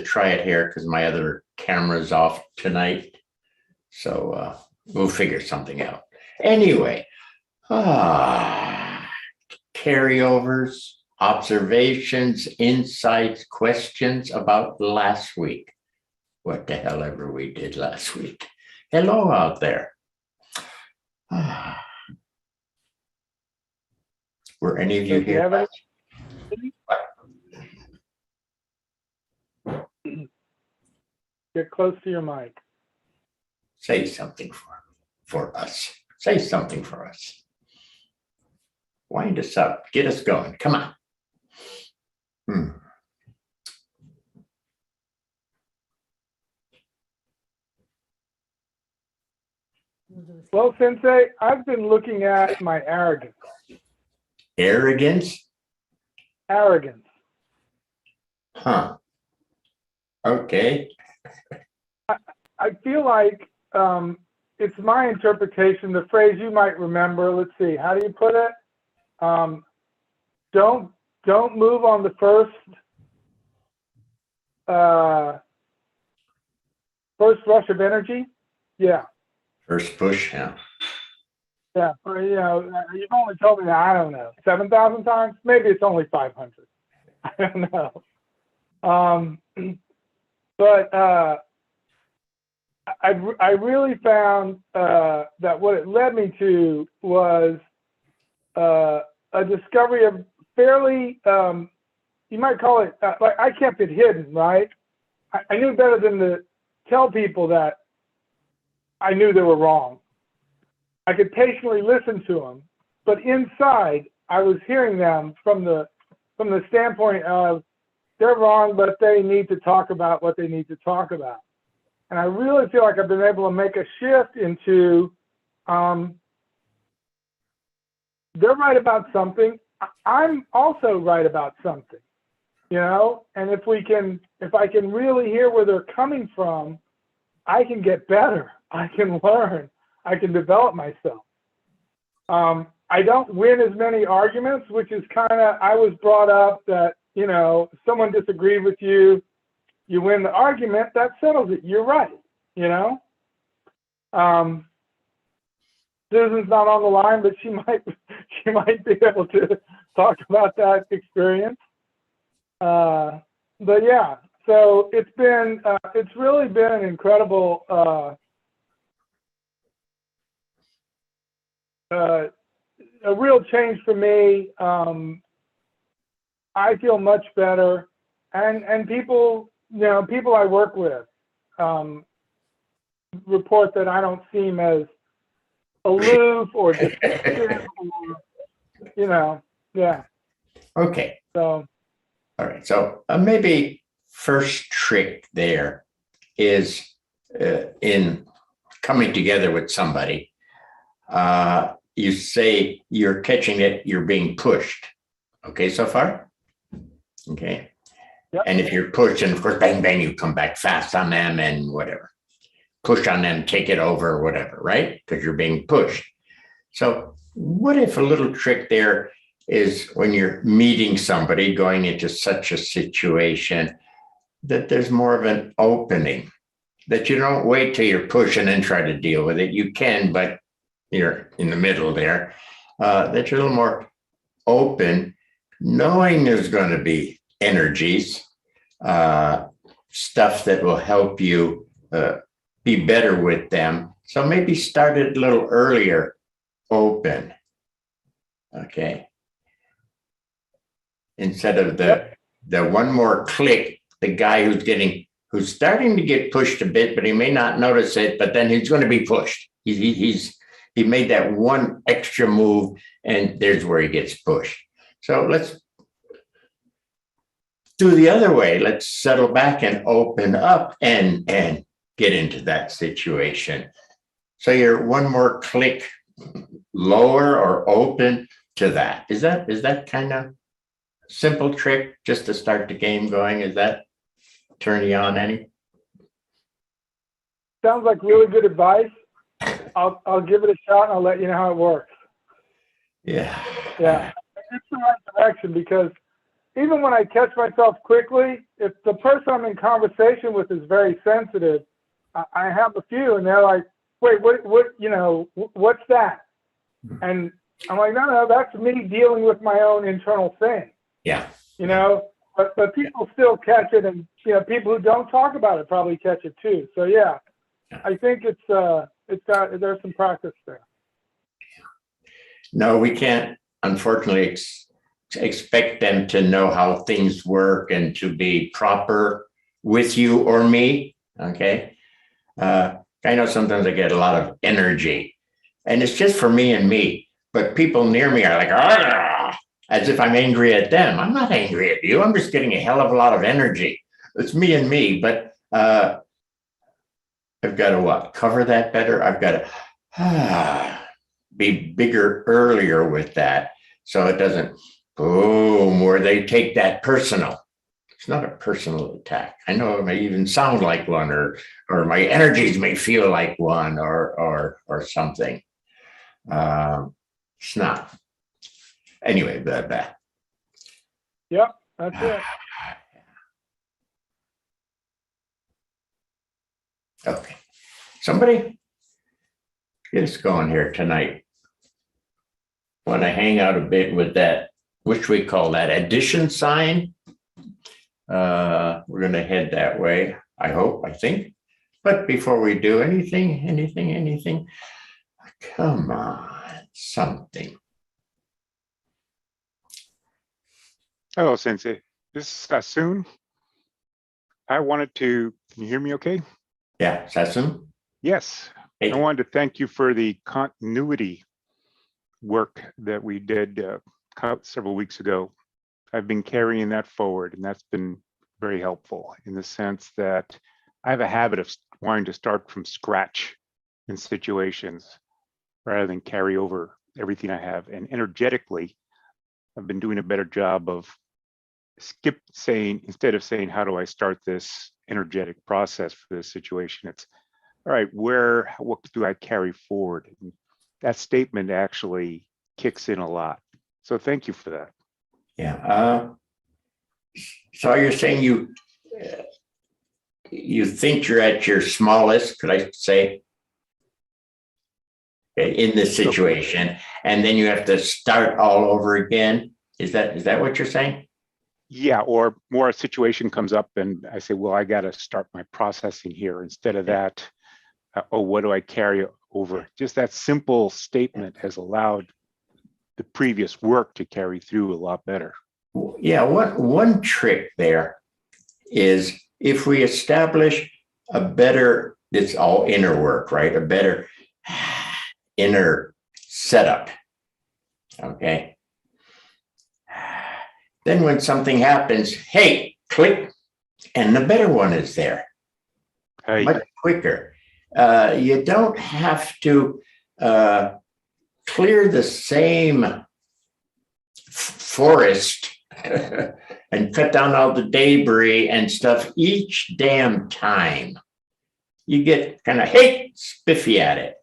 try it here because my other camera's off tonight. So we'll figure something out. Anyway, carryovers, observations, insights, questions about last week. What the hell ever we did last week. Hello out there. Were any of you here? Get close to your mic. Say something for us. Say something for us. Wind us up. Get us going. Come on. Well, Sensei, I've been looking at my arrogance. Arrogance? Arrogance. Huh. Okay. I feel like it's my interpretation, the phrase you might remember. Let's see, how do you put it? Don't move on the first rush of energy. Yeah. First push, yeah. Yeah, you've only told me that, I don't know, 7,000 times? Maybe it's only 500. I don't know. But I really found that what it led me to was a discovery of fairly, you might call it, like I kept it hidden, right? I knew better than to tell people that I knew they were wrong. I could patiently listen to them, but inside I was hearing them from the standpoint of they're wrong, but they need to talk about what they need to talk about. And I really feel like I've been able to make a shift into they're right about something. I'm also right about something, and if I can really hear where they're coming from, I can get better. I can learn. I can develop myself. I don't win as many arguments, which is I was brought up that, if someone disagreed with you, you win the argument, that settles it. You're right, Susan's not on the line, but she might be able to talk about that experience. But yeah, so it's really been an incredible a real change for me. I feel much better, and people, people I work with report that I don't seem as aloof or dismissive, or, yeah. Okay. So. All right. So maybe first trick there is in coming together with somebody. You say you're catching it, you're being pushed. Okay, so far? Okay. Yep. And if you're pushed, and of course, bang, bang, you come back fast on them and whatever. Push on them, take it over, or whatever, right? Because you're being pushed. So what if a little trick there is when you're meeting somebody going into such a situation that there's more of an opening, that you don't wait till you're pushed and then try to deal with it. You can, but you're in the middle there, that you're a little more open, knowing there's going to be energies, stuff that will help you be better with them. So maybe start it a little earlier, open. Okay. Instead of the one more click, the guy who's starting to get pushed a bit, but he may not notice it, but then he's going to be pushed. He made that one extra move, and there's where he gets pushed. So let's do the other way. Let's settle back and open up and get into that situation. So you're one more click lower or open to that. Is that kind of simple trick just to start the game going? Is that turn you on any? Sounds like really good advice. I'll give it a shot and I'll let you know how it works. Yeah. Yeah. It's the right direction because even when I catch myself quickly, if the person I'm in conversation with is very sensitive, I have a few, and they're like, "Wait, what's that?" And I'm like, "No, that's me dealing with my own internal thing." Yeah. But people still catch it, and people who don't talk about it probably catch it too. So yeah, I think there's some practice there. No, we can't, unfortunately, expect them to know how things work and to be proper with you or me. Okay. I know sometimes I get a lot of energy, and it's just for me and me, but people near me are like, "Ah," as if I'm angry at them. I'm not angry at you. I'm just getting a hell of a lot of energy. It's me and me, but I've got to cover that better. I've got to be bigger earlier with that, so it doesn't boom where they take that personal. It's not a personal attack. I know it may even sound like one, or my energies may feel like one, or something. It's not. Anyway, blah. Yep, that's it. Okay. Somebody get us going here tonight. Want to hang out a bit with that, which we call that addition sign. We're going to head that way, I think. But before we do anything, come on, something. Hello, Sensei. This is Sassoon. can you hear me okay? Yeah, Sassoon? Yes. Hey. I wanted to thank you for the continuity work that we did several weeks ago. I've been carrying that forward, and that's been very helpful in the sense that I have a habit of wanting to start from scratch in situations rather than carry over everything I have. And energetically, I've been doing a better job of instead of saying, how do I start this energetic process for this situation? It's, all right, what do I carry forward? And that statement actually kicks in a lot. So thank you for that. Yeah. So you're saying you think you're at your smallest, could I say, in this situation, and then you have to start all over again? Is that what you're saying? Yeah, or more a situation comes up and I say, well, I got to start my processing here instead of that. What do I carry over? Just that simple statement has allowed the previous work to carry through a lot better. Yeah, one trick there is if we establish a better, it's all inner work, right? A better inner setup. Okay. Then when something happens, hey, click, and the better one is there. Hey. Much quicker. You don't have to clear the same forest and cut down all the debris and stuff each damn time. You get kind of, hey, spiffy at it.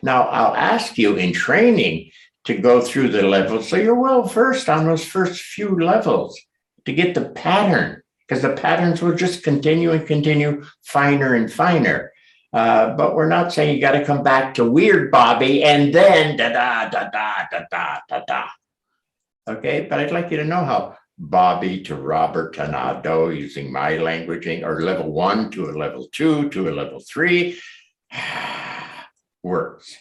Now, I'll ask you in training to go through the levels so you're well versed on those first few levels to get the pattern, because the patterns will just continue and continue finer and finer. But we're not saying you got to come back to weird Bobby and then da-da. Okay, but I'd like you to know how Bobby to Robert to Nado, using my languaging, or level 1 to a level 2 to a level 3 works.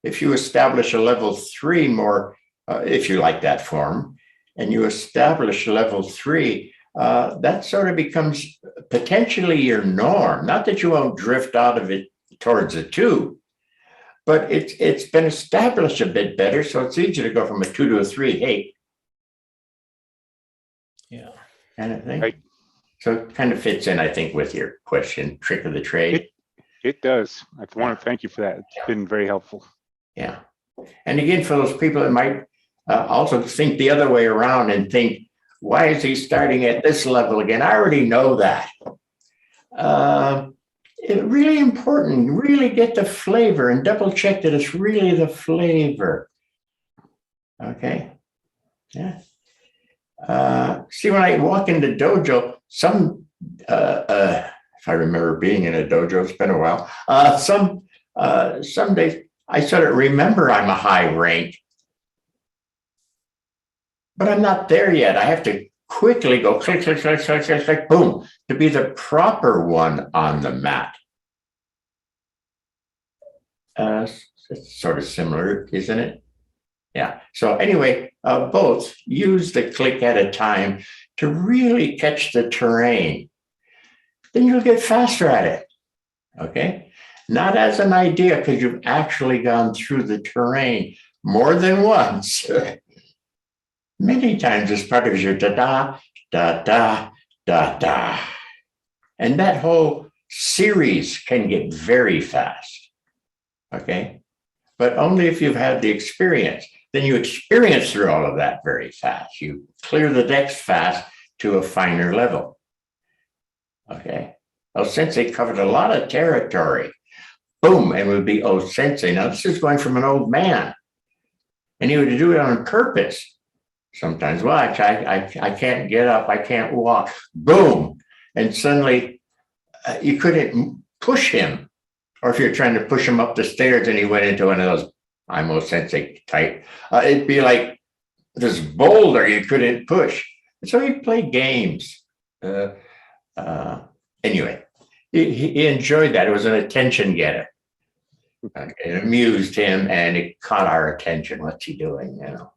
If you establish a level 3 more, if you like that form, and you establish level 3, that sort of becomes potentially your norm. Not that you won't drift out of it towards a 2, but it's been established a bit better, so it's easier to go from a 2 to a 3. Hey, yeah, kind of thing. Right. So it kind of fits in, I think, with your question, trick of the trade. It does. I want to thank you for that. It's been very helpful. Yeah. And again, for those people that might also think the other way around and think, why is he starting at this level again? I already know that. It's really important. Really get the flavor and double check that it's really the flavor. Okay. Yeah. see, when I walk into dojo, if I remember being in a dojo, it's been a while. Some days I sort of remember I'm a high rank, but I'm not there yet. I have to quickly go click, click, click, click, click, click, boom, to be the proper one on the mat. It's sort of similar, isn't it? Yeah. So anyway, both use the click at a time to really catch the terrain. Then you'll get faster at it. Okay. Not as an idea, because you've actually gone through the terrain more than once. Many times as part of your da-da, da-da, da-da. And that whole series can get very fast. Okay. But only if you've had the experience. Then you experience through all of that very fast. You clear the decks fast to a finer level. Okay. Oh, Sensei covered a lot of territory. Boom, and would be oh Sensei. Now this is going from an old man. And he would do it on purpose. Sometimes, watch, I can't get up, I can't walk. Boom. And suddenly you couldn't push him. Or if you're trying to push him up the stairs and he went into one of those Imo Sensei type, it'd be like this boulder you couldn't push. And so he'd play games. Anyway, he enjoyed that. It was an attention getter. It amused him and it caught our attention. What's he doing? You know.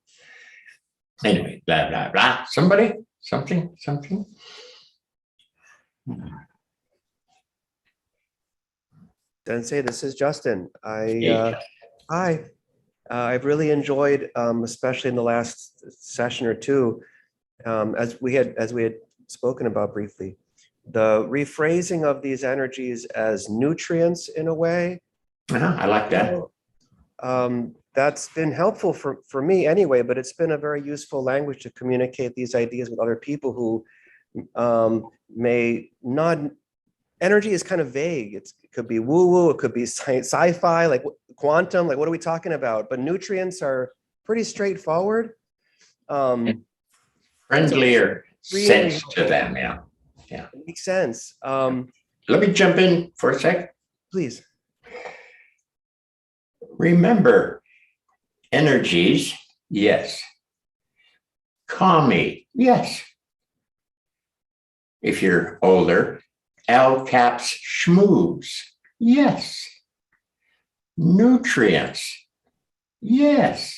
Anyway, blah, blah, blah. Somebody, something. Sensei, this is Justin. Hi. I've really enjoyed, especially in the last session or two, as we had spoken about briefly, the rephrasing of these energies as nutrients in a way. I like that. That's been helpful for me anyway, but it's been a very useful language to communicate these ideas with other people who may not. Energy is kind of vague. It could be woo-woo, it could be sci-fi, like quantum, like what are we talking about? But nutrients are pretty straightforward. Friendlier really sense to them, yeah. It makes sense. Let me jump in for a sec. Please. Remember, energies, yes. Kami, yes. If you're older, L caps schmooze, yes. Nutrients, yes.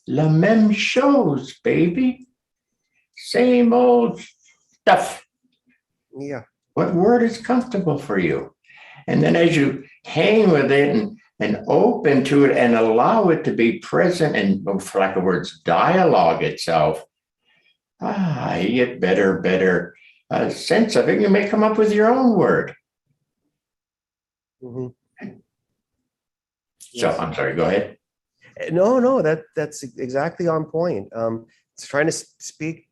La même chose, baby. Same old stuff. Yeah. What word is comfortable for you? And then as you hang with it and open to it and allow it to be present and, for lack of words, dialogue itself, you get better sense of it. You may come up with your own word. Mm-hmm. So I'm sorry, go ahead. No, that's exactly on point. It's trying to speak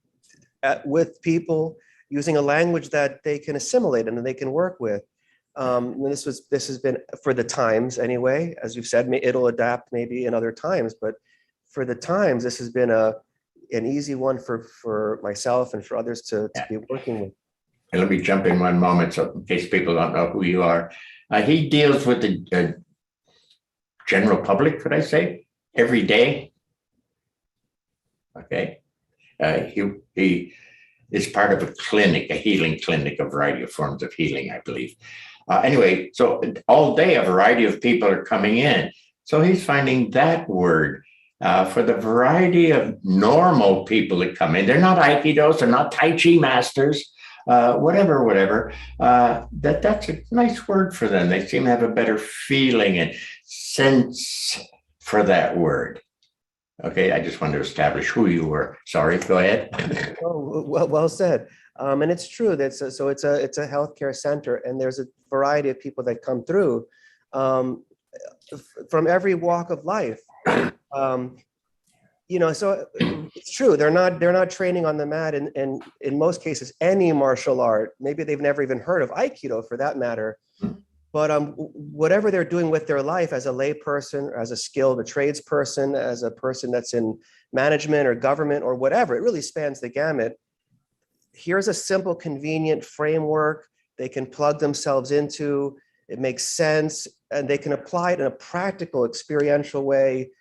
with people using a language that they can assimilate and that they can work with. And this has been for the times anyway, as you've said, it'll adapt maybe in other times, but for the times, this has been an easy one for myself and for others to be working with. And let me jump in one moment, so in case people don't know who you are. He deals with the general public, could I say, every day. Okay. He is part of a clinic, a healing clinic, a variety of forms of healing, I believe. Anyway, so all day a variety of people are coming in. So he's finding that word for the variety of normal people that come in. They're not Aikidos, they're not Tai Chi masters, whatever. That's a nice word for them. They seem to have a better feeling and sense for that word. Okay, I just wanted to establish who you were. Sorry, go ahead. Oh, well said. And it's true that it's a healthcare center, and there's a variety of people that come through from every walk of life. So it's true. They're not training on the mat, and in most cases, any martial art. Maybe they've never even heard of Aikido, for that matter. But whatever they're doing with their life as a lay person, as a skilled tradesperson, as a person that's in management or government or whatever, it really spans the gamut. here's a simple, convenient framework they can plug themselves into. It makes sense, and they can apply it in a practical, experiential way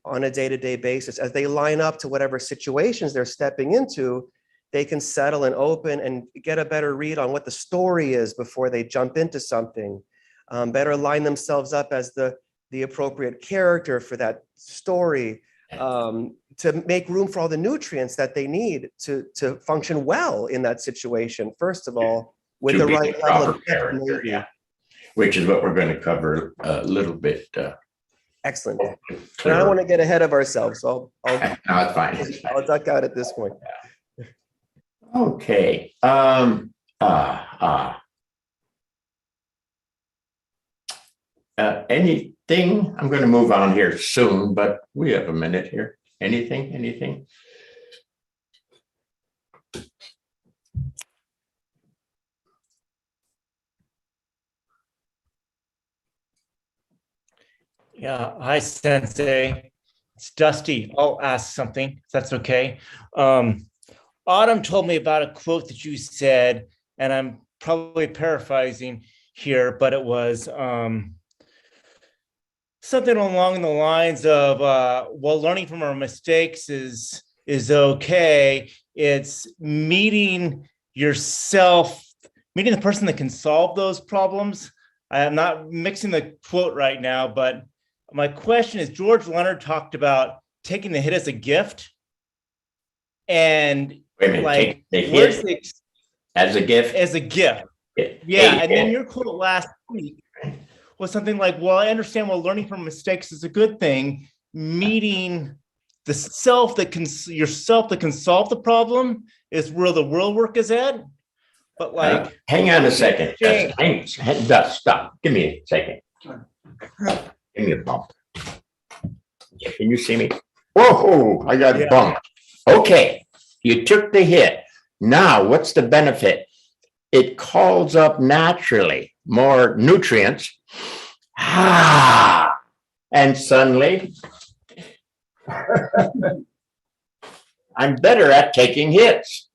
on a day-to-day basis. As they line up to whatever situations they're stepping into, they can settle and open and get a better read on what the story is before they jump into something. Better line themselves up as the appropriate character for that story, to make room for all the nutrients that they need to function well in that situation, first of all, with To the be right the level proper of character, maybe. yeah. Which is what we're going to cover a little bit. Excellent. And I Clearer. don't want to get ahead of ourselves, so No, it's fine. It's fine. I'll duck out at this point. Okay. Anything? I'm going to move on here soon, but we have a minute here. Anything? Yeah, hi Sensei. It's Dusty. I'll ask something, if that's okay. Autumn told me about a quote that you said, and I'm probably paraphrasing here, but it was something along the lines of, well, learning from our mistakes is okay. It's meeting yourself, meeting the person that can solve those problems. I am not mixing the quote right now, but my question is, George Leonard talked about taking the hit as a gift. And Wait a minute. like, Take the where's hit the as a gift. as a gift? Yeah, and then your quote last week was something like, well, I understand, well, learning from mistakes is a good thing. Meeting the self that can, yourself that can solve the problem is where the real work is at. But like, hang on a second. Jane. Dust, stop. Give me a second. Give me a bump. Can you see me? Whoa, I got Yeah. bumped. Okay, you took the hit. Now, what's the benefit? It calls up naturally more nutrients. And suddenly, I'm better at taking hits.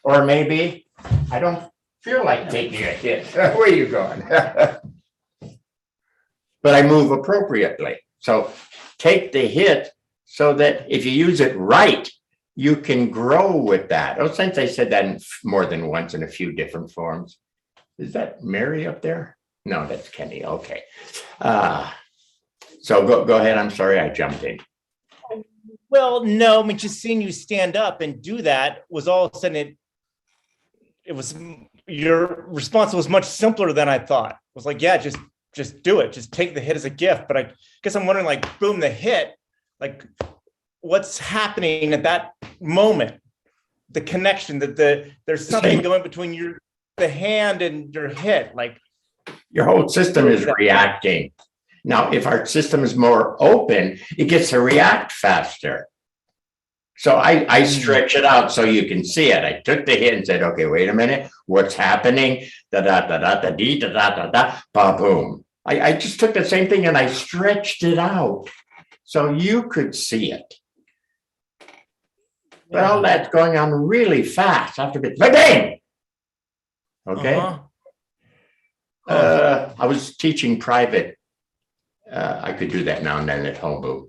Or maybe I don't feel like taking a hit. Where are you going? But I move appropriately. So take the hit so that if you use it right, you can grow with that. Oh, since I said that in more than once in a few different forms. Is that Mary up there? No, that's Kenny. Okay. So go ahead. I'm sorry I jumped in. well, no, I mean, just seeing you stand up and do that was all of a sudden it was, your response was much simpler than I thought. It was like, yeah, just do it. Just take the hit as a gift. But I guess I'm wondering, like, boom, the hit, like, what's happening at that moment? The connection that there's something going between the hand and your hit. Like, Your whole system is reacting. Now, if our system is more open, it gets to react faster. So I stretch it out so you can see it. I took the hit and said, okay, wait a minute, what's happening? Da da da da da dee da da da da ba boom. I just took the same thing and I stretched it out so you could see it. But all that's going on really fast after it. Bang! Okay. I was teaching private. I could do that now and then at home, but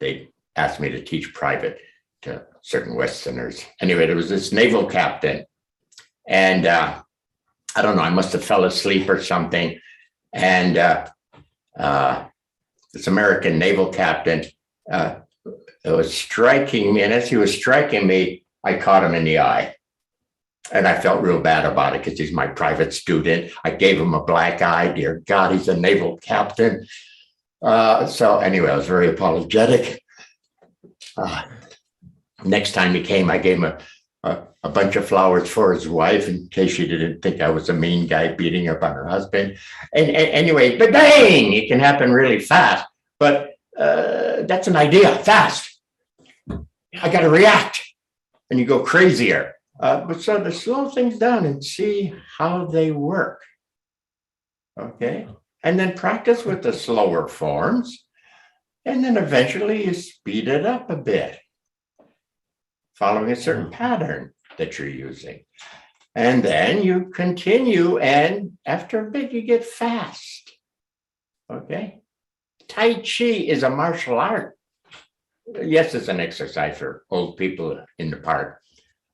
they asked me to teach private to certain Westerners. Anyway, there was this naval captain, and I don't know, I must have fell asleep or something. And this American naval captain was striking me, and as he was striking me, I caught him in the eye. And I felt real bad about it because he's my private student. I gave him a black eye. Dear God, he's a naval captain. So anyway, I was very apologetic. Next time he came, I gave him a bunch of flowers for his wife in case she didn't think I was a mean guy beating up on her husband. And anyway, but dang, it can happen really fast. But that's an idea, fast. I got to react. And you go crazier. But so to slow things down and see how they work. Okay. And then practice with the slower forms. And then eventually you speed it up a bit, following a certain pattern. that you're using. And then you continue, and after a bit, you get fast. Okay? Tai Chi is a martial art. Yes, it's an exercise for old people in the park,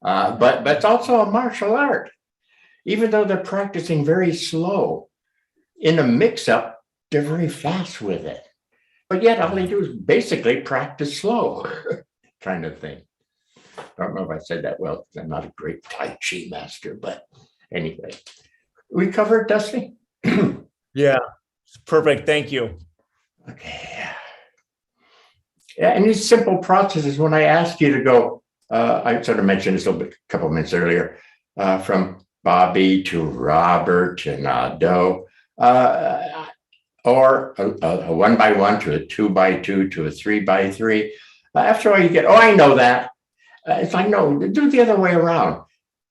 but it's also a martial art. Even though they're practicing very slow, in a mix-up, they're very fast with it. But yet all they do is basically practice slow, kind of thing. I don't know if I said that well, because I'm not a great Tai Chi master, but anyway. We covered, Dusty? Yeah, perfect. Thank you. Okay. Yeah, and these simple processes, when I ask you to go, I sort of mentioned this a couple minutes earlier, from Bobby to Robert to Nadeau, or a 1x1 to a 2x2 to a 3x3. After all, you get, oh, I know that. It's like, no, do the other way around.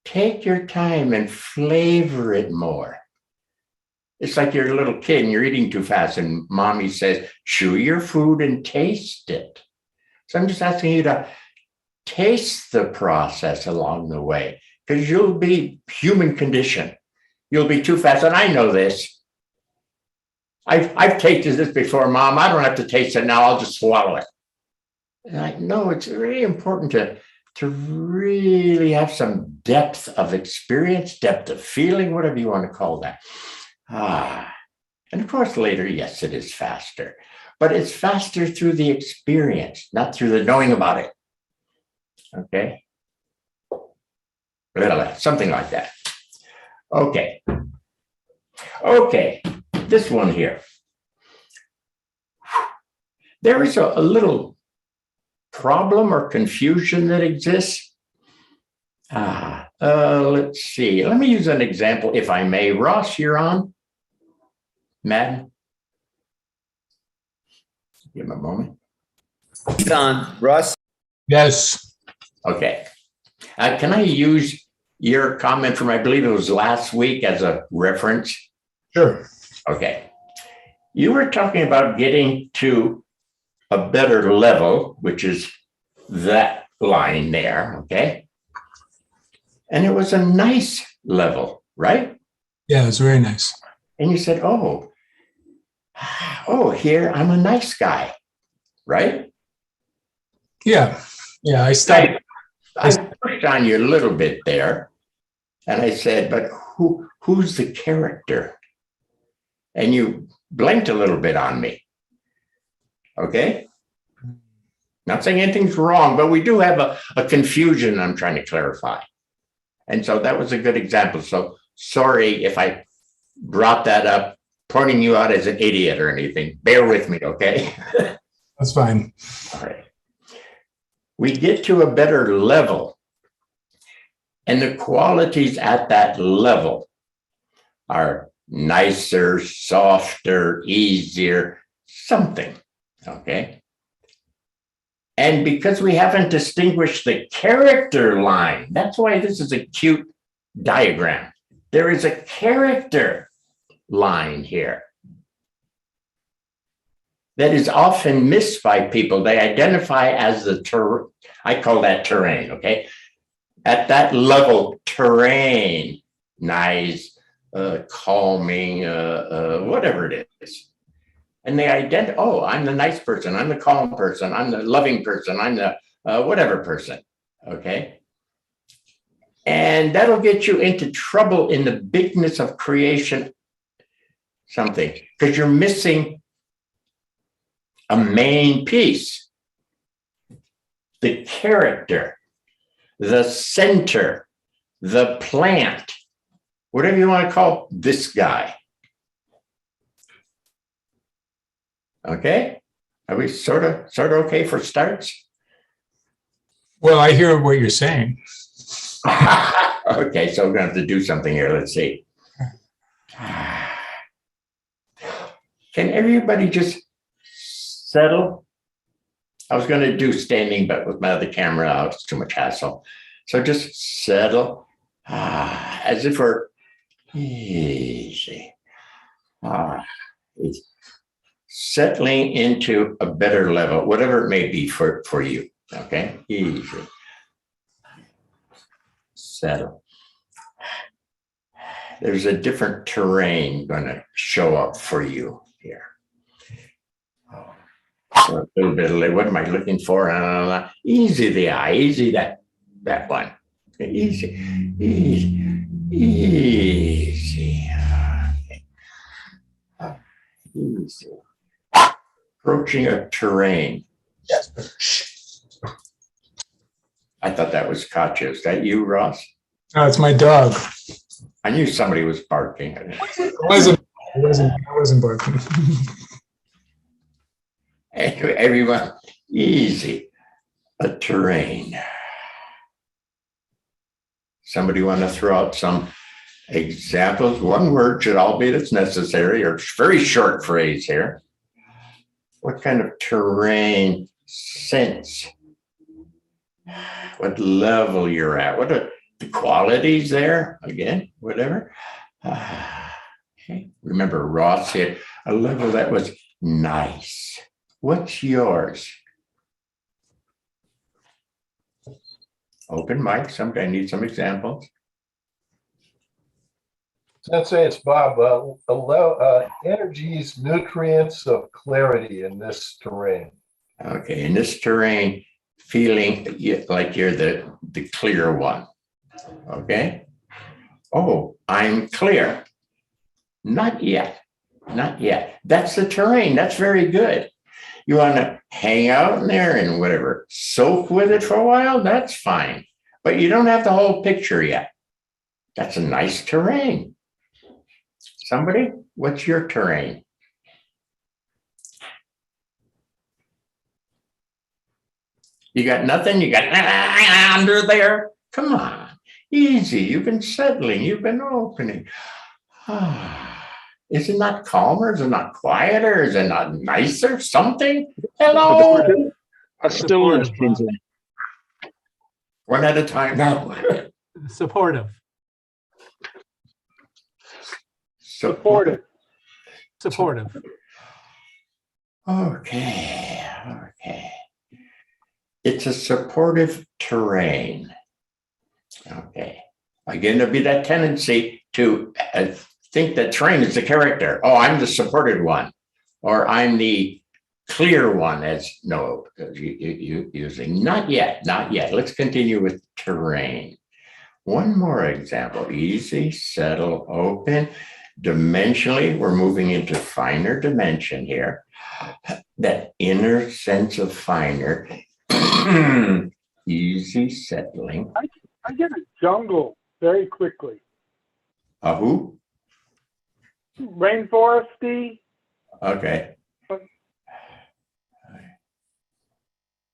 Take your time and flavor it more. It's like you're a little kid and you're eating too fast, and mommy says, chew your food and taste it. So I'm just asking you to taste the process along the way, because you'll be human condition. You'll be too fast. And I know this. I've tasted this before, Mom. I don't have to taste it now. I'll just swallow it. And I know it's really important to really have some depth of experience, depth of feeling, whatever you want to call that. And of course, later, yes, it is faster, but it's faster through the experience, not through the knowing about it. Okay. Something like that. Okay. Okay. This one here. There is a little problem or confusion that exists. Let's see. Let me use an example, if I may. Ross, you're on. Madden. Give him a moment. He's on. Russ? Yes. Okay. Can I use your comment from, I believe it was last week, as a reference? Sure. Okay. You were talking about getting to a better level, which is that line there, okay? And it was a nice level, right? Yeah, it's very nice. And you said, oh, here, I'm a nice guy, right? Yeah. Yeah. I started. I pushed on you a little bit there. And I said, but who's the character? And you blinked a little bit on me. Okay? Not saying anything's wrong, but we do have a confusion I'm trying to clarify. And so that was a good example. So sorry if I brought that up, pointing you out as an idiot or anything. Bear with me, okay? That's fine. All right. We get to a better level, and the qualities at that level are nicer, softer, easier, something, okay? And because we haven't distinguished the character line, that's why this is a cute diagram. There is a character line here that is often missed by people. They identify as the I call that terrain, okay? At that level, terrain, nice, calming, whatever it is. And they identify, oh, I'm the nice person, I'm the calm person, I'm the loving person, I'm the whatever person, okay? And that'll get you into trouble in the bigness of creation, something, because you're missing a main piece, the character, the center, the plant, whatever you want to call this guy. Okay, are we sort of okay for starts? Well, I hear what you're saying. Okay, so we're going to have to do something here. Let's see. Can everybody just settle? I was going to do standing, but with my other camera out, it's too much hassle. So just settle, as if we're easy. It's settling into a better level, whatever it may be for you. Okay, easy. settle. There's a different terrain going to show up for you here. So a little bit of, what am I looking for? Easy the eye, easy that one. Easy, easy, easy. Okay. Easy. Approaching a terrain. I thought that was Katya. Is that you, Ross? No, it's my dog. I knew somebody was barking. I wasn't barking. Anyway, everyone, easy. A terrain. Somebody want to throw out some examples? One word should all be that's necessary, or very short phrase here. What kind of terrain sense? What level you're at? What are the qualities there? Again, whatever. Okay. Remember, Ross hit a level that was nice. What's yours? Open mic. Somebody need some examples. Sensei, it's Bob. Energies, nutrients of clarity in this terrain. Okay, in this terrain, feeling like you're the clear one. Okay. Oh, I'm clear. Not yet. Not yet. That's the terrain. That's very good. You want to hang out in there and whatever, soak with it for a while, that's fine. But you don't have the whole picture yet. That's a nice terrain. Somebody, what's your terrain? You got nothing? You got under there? Come on. Easy. You've been settling. You've been opening. Is it not calmer? Is it not quieter? Is it not nicer? Something? Hello? A stillness. One at a time now. Supportive. Supportive. Supportive. Okay. Okay. It's a supportive terrain. Okay. Again, there'll be that tendency to think that terrain is the character. Oh, I'm the supported one, or I'm the clear one, as no, you using. Not yet, not yet. Let's continue with terrain. One more example. Easy, settle, open. Dimensionally, we're moving into finer dimension here. That inner sense of finer. Easy, settling. I get a jungle very quickly. A who? Rainforesty, Okay.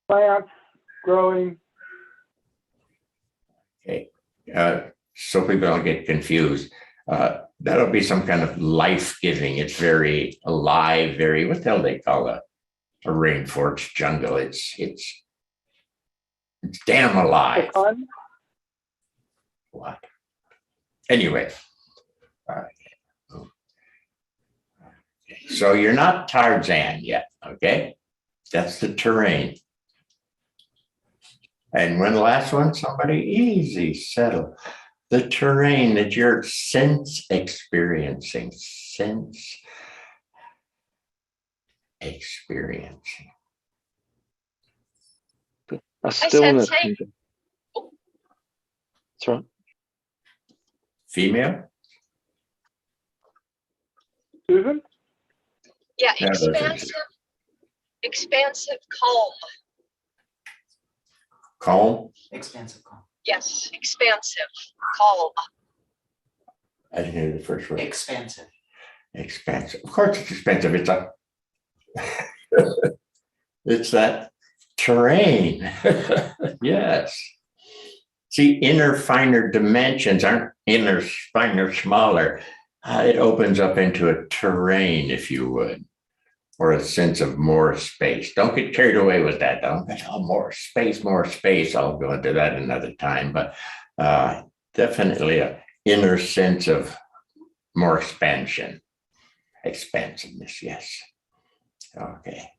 plants growing. Okay. So people don't get confused. That'll be some kind of life-giving. It's very alive, very, what the hell they call a rainforest jungle. It's damn alive. Fun. What? Anyway. So you're not Tarzan yet, okay? That's the terrain. And when the last one, somebody easy, settle. The terrain that you're sense experiencing, sense experiencing. A stillness. Sensei. That's right. Female? Susan? Yeah, Yeah, those are- expansive calm. Calm? Expansive calm. Yes, expansive calm. I didn't hear the first word. Expansive. Expensive. Of course it's expensive. It's a it's that terrain. Yes. See, inner finer dimensions aren't inner finer smaller. It opens up into a terrain, if you would, or a sense of more space. Don't get carried away with that. Don't get more space, more space. I'll go into that another time, but definitely an inner sense of more expansion, expansiveness. Yes. Okay.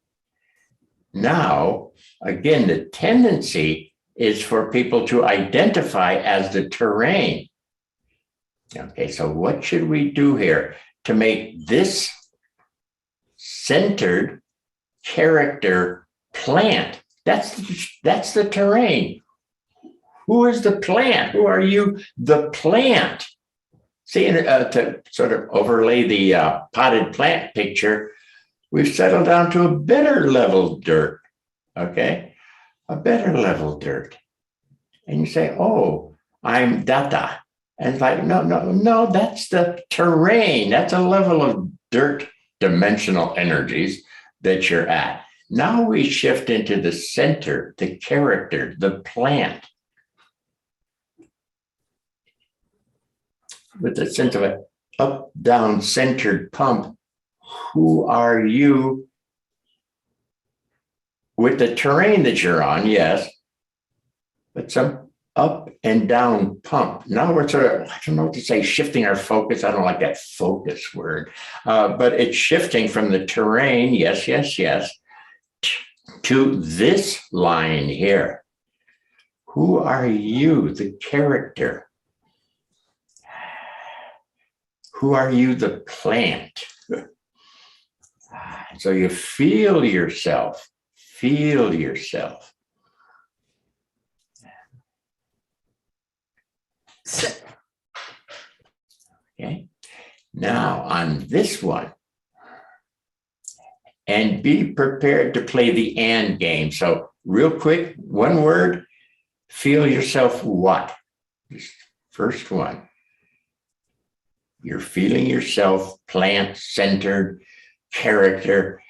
Now, again, the tendency is for people to identify as the terrain. Okay, so what should we do here to make this centered character plant? That's the terrain. Who is the plant? Who are you, the plant? See, to sort of overlay the potted plant picture, we've settled down to a better level dirt, okay? A better level dirt. And you say, oh, I'm data. And it's like, no, that's the terrain. That's a level of dirt dimensional energies that you're at. Now we shift into the center, the character, the plant. With the sense of an up, down, centered pump, who are you with the terrain that you're on? Yes, but some up and down pump. Now we're sort of, I don't know what to say, shifting our focus. I don't like that focus word, but it's shifting from the terrain, yes, to this line here. Who are you, the character? Who are you, the plant? So you feel yourself. Okay. Now on this one, and be prepared to play the and game. So real quick, one word, feel yourself what? Just first one. You're feeling yourself, plant-centered character.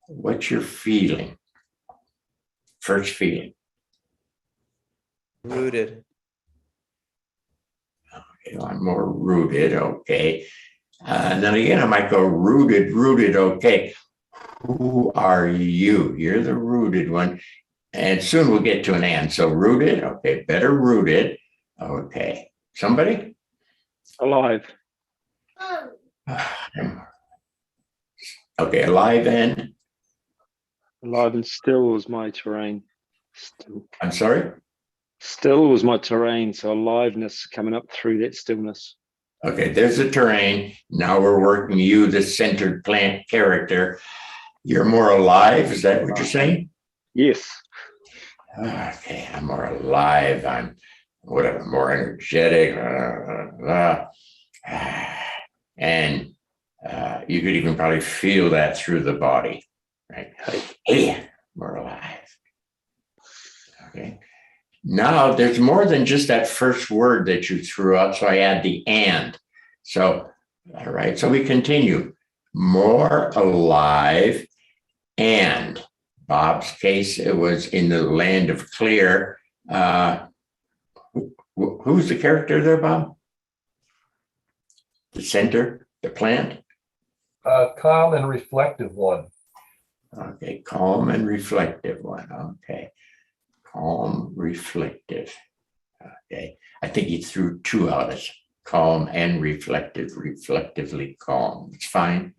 What's your feeling? First feeling. Rooted. Okay, I'm more rooted, okay. And then again, I might go rooted, okay. Who are you? You're the rooted one. And soon we'll get to an and. So rooted, okay, better rooted. Okay. Somebody? Alive. Okay, alive and? Alive and still was my terrain. Still. I'm sorry? Still was my terrain, so aliveness coming up through that stillness. Okay, there's the terrain. Now we're working you, the centered plant character. You're more alive, is that what you're saying? Yes. Okay, I'm more alive. I'm whatever, more energetic. And you could even probably feel that through the body, right? Hey, more alive. Okay. Now there's more than just that first word that you threw out. So I add the and. So, all right. So we continue. More alive. And Bob's case, it was in the land of clear. Who's the character there, Bob? The center, the plant? Calm and reflective one. Okay, calm and reflective one. Okay. Calm, reflective. Okay. I think he threw two out as calm and reflective, reflectively calm. It's fine.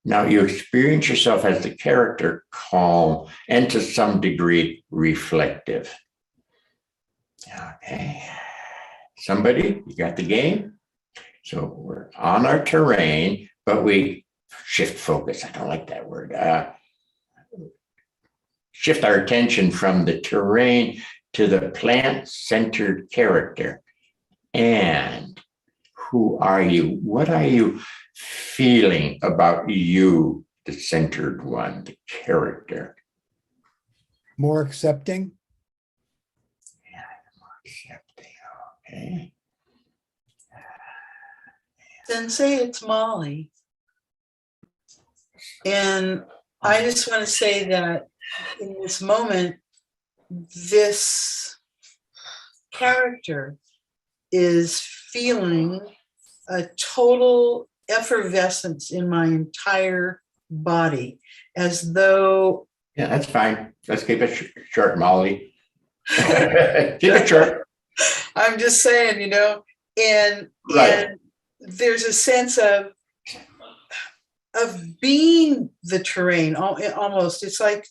Now you experience yourself as the character calm and to some degree reflective. Okay. Somebody, you got the game? So we're on our terrain, but we shift focus. I don't like that word. Shift our attention from the terrain to the plant-centered character. And who are you? What are you feeling about you, the centered one, the character? More accepting. Yeah, more accepting. Okay. Sensei, it's Molly. And I just want to say that in this moment, this character is feeling a total effervescence in my entire body, as though. Yeah, that's fine. Let's keep it short, Molly. Keep it short. I'm just saying, and Right. and there's a sense of of being the terrain, almost. It's like,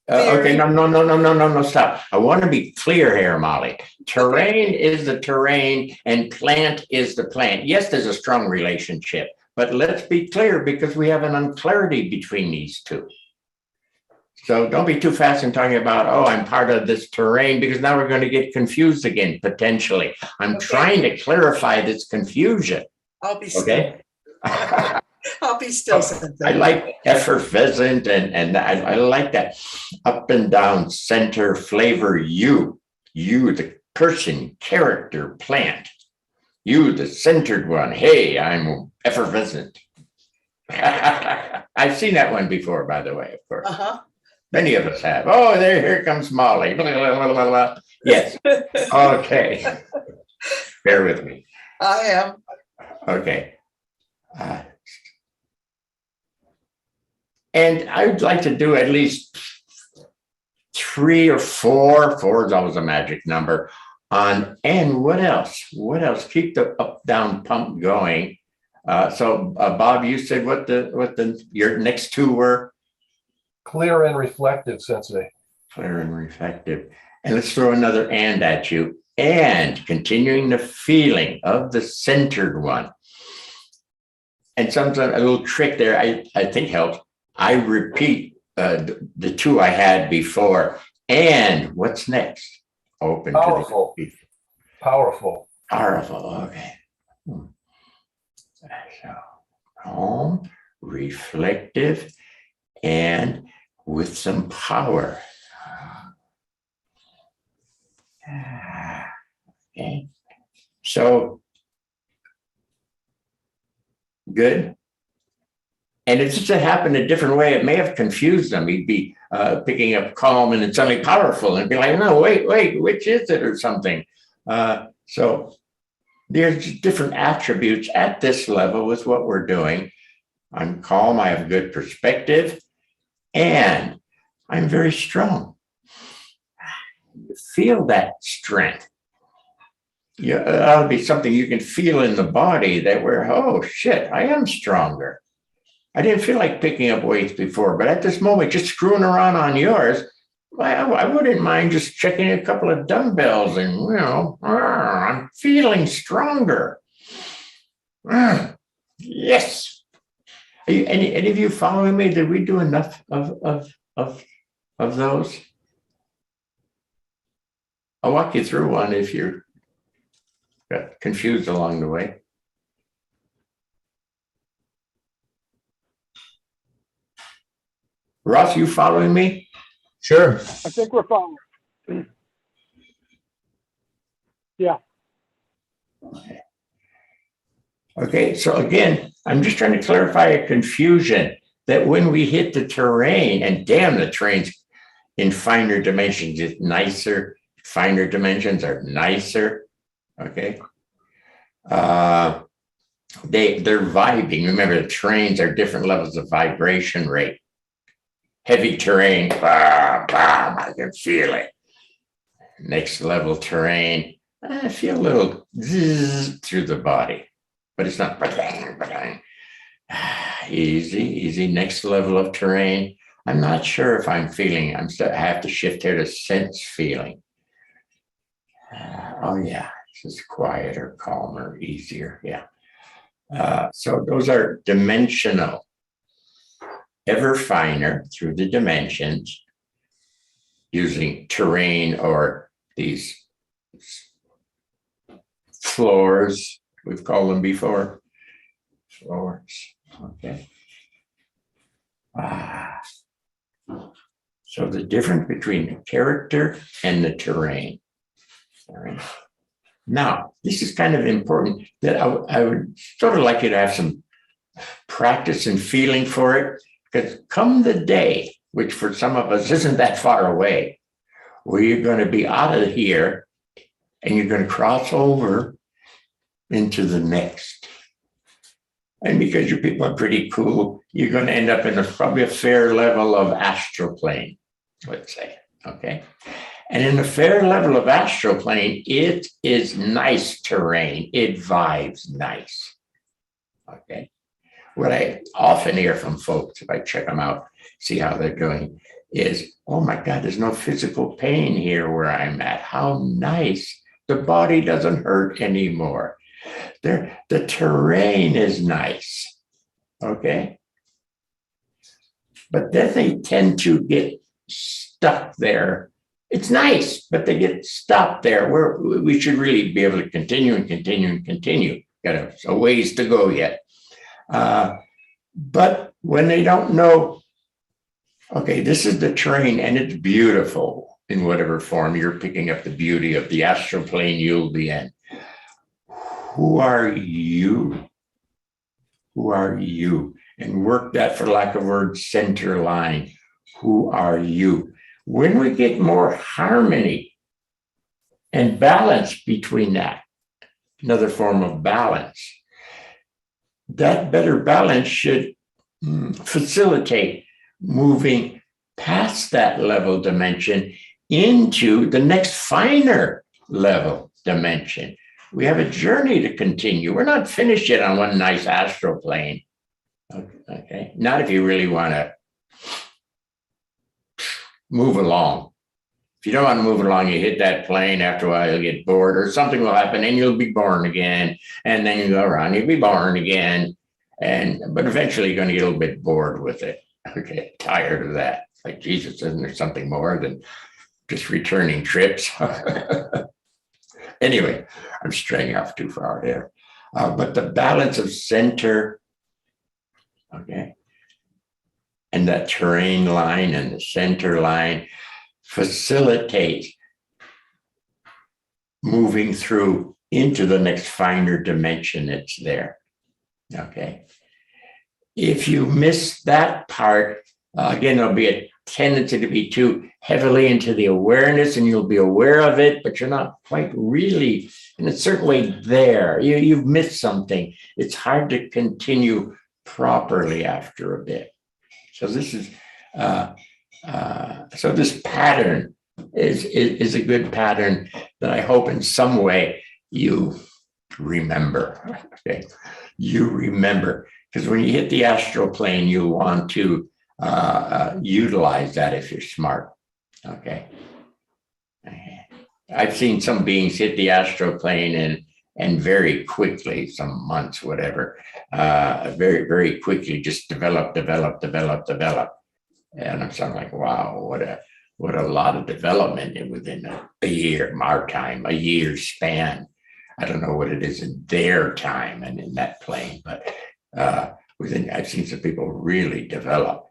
Okay, no, stop. I want to be clear here, Molly. Terrain is the terrain and plant is the plant. Yes, there's a strong relationship, but let's be clear because we have an unclarity between these two. So don't be too fast in talking about, oh, I'm part of this terrain, because now we're going to get confused again, potentially. I'm trying to clarify this confusion. I'll be still. Okay. I'll be still. Cynthia. I like effervescent and I like that up and down center flavor. You, the person, character, plant. You, the centered one. Hey, I'm effervescent. I've seen that one before, by the way, of course. Many of us have. Oh, here comes Molly. Blah, blah, blah, blah. Yes. Okay. Bear with me. I am. Okay. And I'd like to do at least 3 or 4. 4 is always a magic number. On and what else? What else? Keep the up down pump going. So Bob, you said what your next 2 were? Clear and reflective, Sensei. Clear and reflective. And let's throw another and at you. And continuing the feeling of the centered one. And sometimes a little trick there I think helps. I repeat the 2 I had before. And what's next? Open Powerful. to the Powerful. Powerful. Okay. So calm, reflective, and with some power. Okay. So good. And if this had happened a different way, it may have confused them. He'd be picking up calm and then suddenly powerful and be like, no, wait, which is it or something? So there's different attributes at this level with what we're doing. I'm calm, I have good perspective, and I'm very strong. You feel that strength. Yeah, that'll be something you can feel in the body that oh shit, I am stronger. I didn't feel like picking up weights before, but at this moment, just screwing around on yours, I wouldn't mind just checking a couple of dumbbells and, I'm feeling stronger. Yes. Any of you following me? Did we do enough of those? I'll walk you through one if you're confused along the way. Ross, you following me? Sure. I think we're following. Yeah. Okay, so again, I'm just trying to clarify a confusion that when we hit the terrain, and damn, the terrain's in finer dimensions is nicer. Finer dimensions are nicer. Okay. They're vibing. Remember, the terrains are different levels of vibration rate. Heavy terrain, bam, bam, I can feel it. Next level terrain, I feel a little zzz through the body, but it's not bang, bang. Easy. Next level of terrain, I'm not sure if I'm feeling. I have to shift here to sense feeling. Oh yeah, this is quieter, calmer, easier. Yeah. So those are dimensional. Ever finer through the dimensions using terrain or these floors, we've called them before. Floors, okay. So the difference between the character and the terrain. All right. Now, this is kind of important that I would sort of like you to have some practice and feeling for it. Because come the day, which for some of us isn't that far away, where you're going to be out of here and you're going to cross over into the next. And because you people are pretty cool, you're going to end up in probably a fair level of astral plane, let's say, okay? And in a fair level of astral plane, it is nice terrain. It vibes nice, okay? what I often hear from folks, if I check them out, see how they're doing, is, oh my God, there's no physical pain here where I'm at. How nice. The body doesn't hurt anymore. The terrain is nice. Okay. But then they tend to get stuck there. It's nice, but they get stopped there where we should really be able to continue and continue and continue. Got a ways to go yet. But when they don't know, okay, this is the terrain and it's beautiful in whatever form you're picking up the beauty of the astral plane you'll be in. Who are you? Who are you? And work that, for lack of words, center line. Who are you? When we get more harmony and balance between that, another form of balance, that better balance should facilitate moving past that level dimension into the next finer level dimension. We have a journey to continue. We're not finished yet on one nice astral plane. Okay, not if you really want to move along. If you don't want to move along, you hit that plane, after a while you'll get bored or something will happen and you'll be born again. And then you go around, you'll be born again. But eventually you're going to get a little bit bored with it. Okay, tired of that. Like, Jesus, isn't there something more than just returning trips? Anyway, I'm straying off too far here. But the balance of center, okay, and that terrain line and the center line facilitates moving through into the next finer dimension that's there. Okay. If you miss that part, again, there'll be a tendency to be too heavily into the awareness, and you'll be aware of it, but you're not quite really, in a certain way, there. You've missed something. It's hard to continue properly after a bit. So this is so this pattern is a good pattern that I hope in some way you remember. Okay, you remember, because when you hit the astral plane, you want to utilize that if you're smart. Okay, I've seen some beings hit the astral plane and very quickly, some months, whatever, very, very quickly just develop. And I'm sort of like, wow, what a lot of development within a year, our time, a year's span. I don't know what it is in their time and in that plane, but I've seen some people really develop.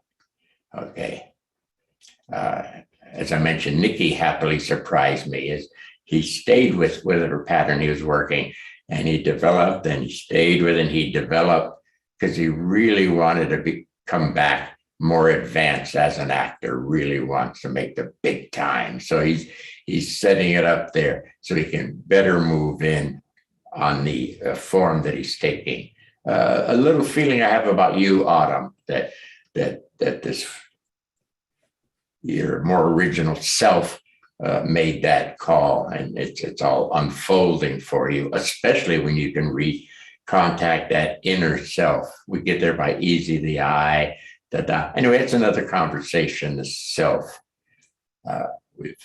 Okay. As I mentioned, Nikki happily surprised me as he stayed with whatever pattern he was working, and he developed and he stayed with it, and he developed because he really wanted to come back more advanced as an actor, really wants to make the big time. So he's setting it up there so he can better move in on the form that he's taking. A little feeling I have about you, Autumn, that this your more original self made that call, and it's all unfolding for you, especially when you can contact that inner self. We get there by easy the eye. Anyway, it's another conversation. The self, we've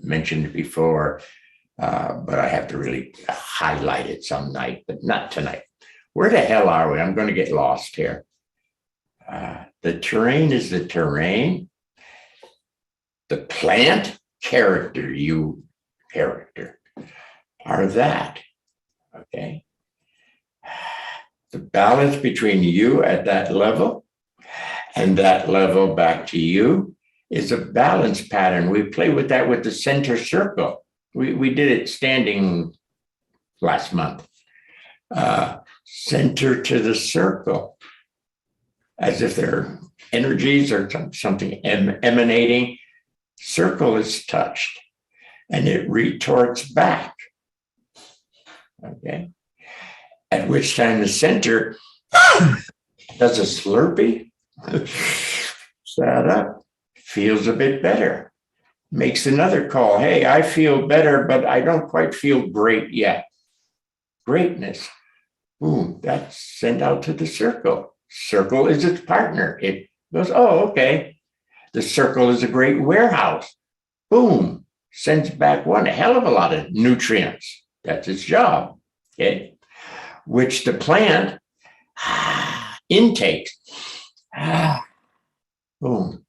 mentioned it before, but I have to really highlight it some night, but not tonight. Where the hell are we? I'm going to get lost here. The terrain is the terrain. The plant character, you character, are that. Okay. The balance between you at that level and that level back to you is a balance pattern. We play with that with the center circle. We did it standing last month. Center to the circle, as if they're energies or something emanating. Circle is touched and it retorts back. Okay. At which time the center does a slurpee, sat up, feels a bit better, makes another call. Hey, I feel better, but I don't quite feel great yet. Greatness. Boom, that's sent out to the circle. Circle is its partner. It goes, oh, okay. The circle is a great warehouse. Boom, sends back one hell of a lot of nutrients. That's its job, okay? Which the plant intakes. Boom.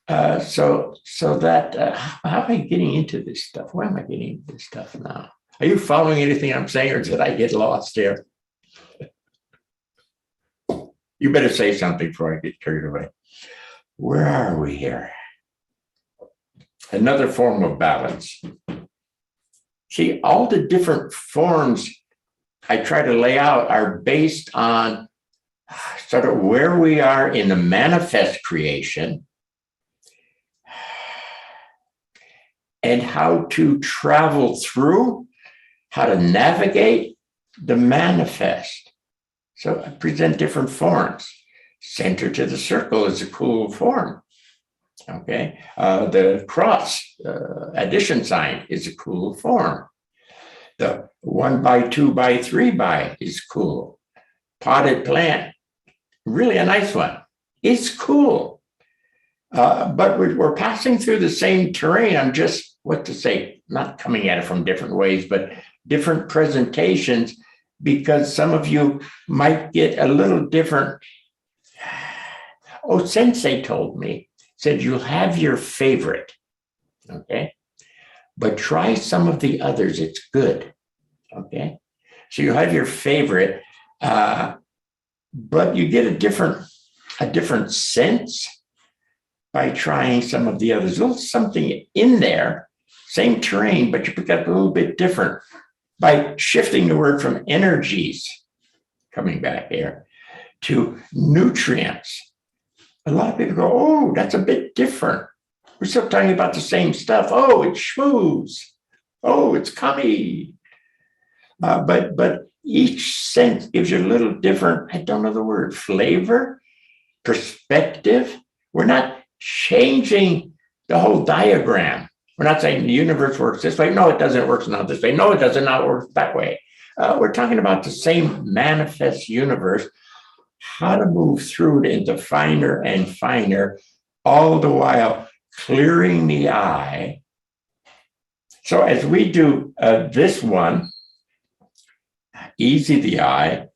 So that, how am I getting into this stuff? Why am I getting into this stuff now? Are you following anything I'm saying, or did I get lost here? You better say something before I get carried away. Where are we here? Another form of balance. See, all the different forms I try to lay out are based on sort of where we are in the manifest creation and how to travel through, how to navigate the manifest. So I present different forms. Center to the circle is a cool form. Okay. The cross addition sign is a cool form. The 1 by 2 by 3 by is cool. Potted plant, really a nice one. It's cool. But we're passing through the same terrain. I'm just, what to say, not coming at it from different ways, but different presentations, because some of you might get a little different. Oh, Sensei told me, said you'll have your favorite, okay? But try some of the others, it's good, okay? So you have your favorite, but you get a different sense by trying some of the others. A little something in there, same terrain, but you pick up a little bit different by shifting the word from energies, coming back here, to nutrients. A lot of people go, oh, that's a bit different. We're still talking about the same stuff. Oh, it's schmooze. Oh, it's cummy. But each sense gives you a little different, I don't know the word, flavor, perspective. We're not changing the whole diagram. We're not saying the universe works this way. No, it doesn't work not this way. No, it does not work that way. We're talking about the same manifest universe, how to move through it into finer and finer, all the while clearing the eye. So as we do this one, easy the eye,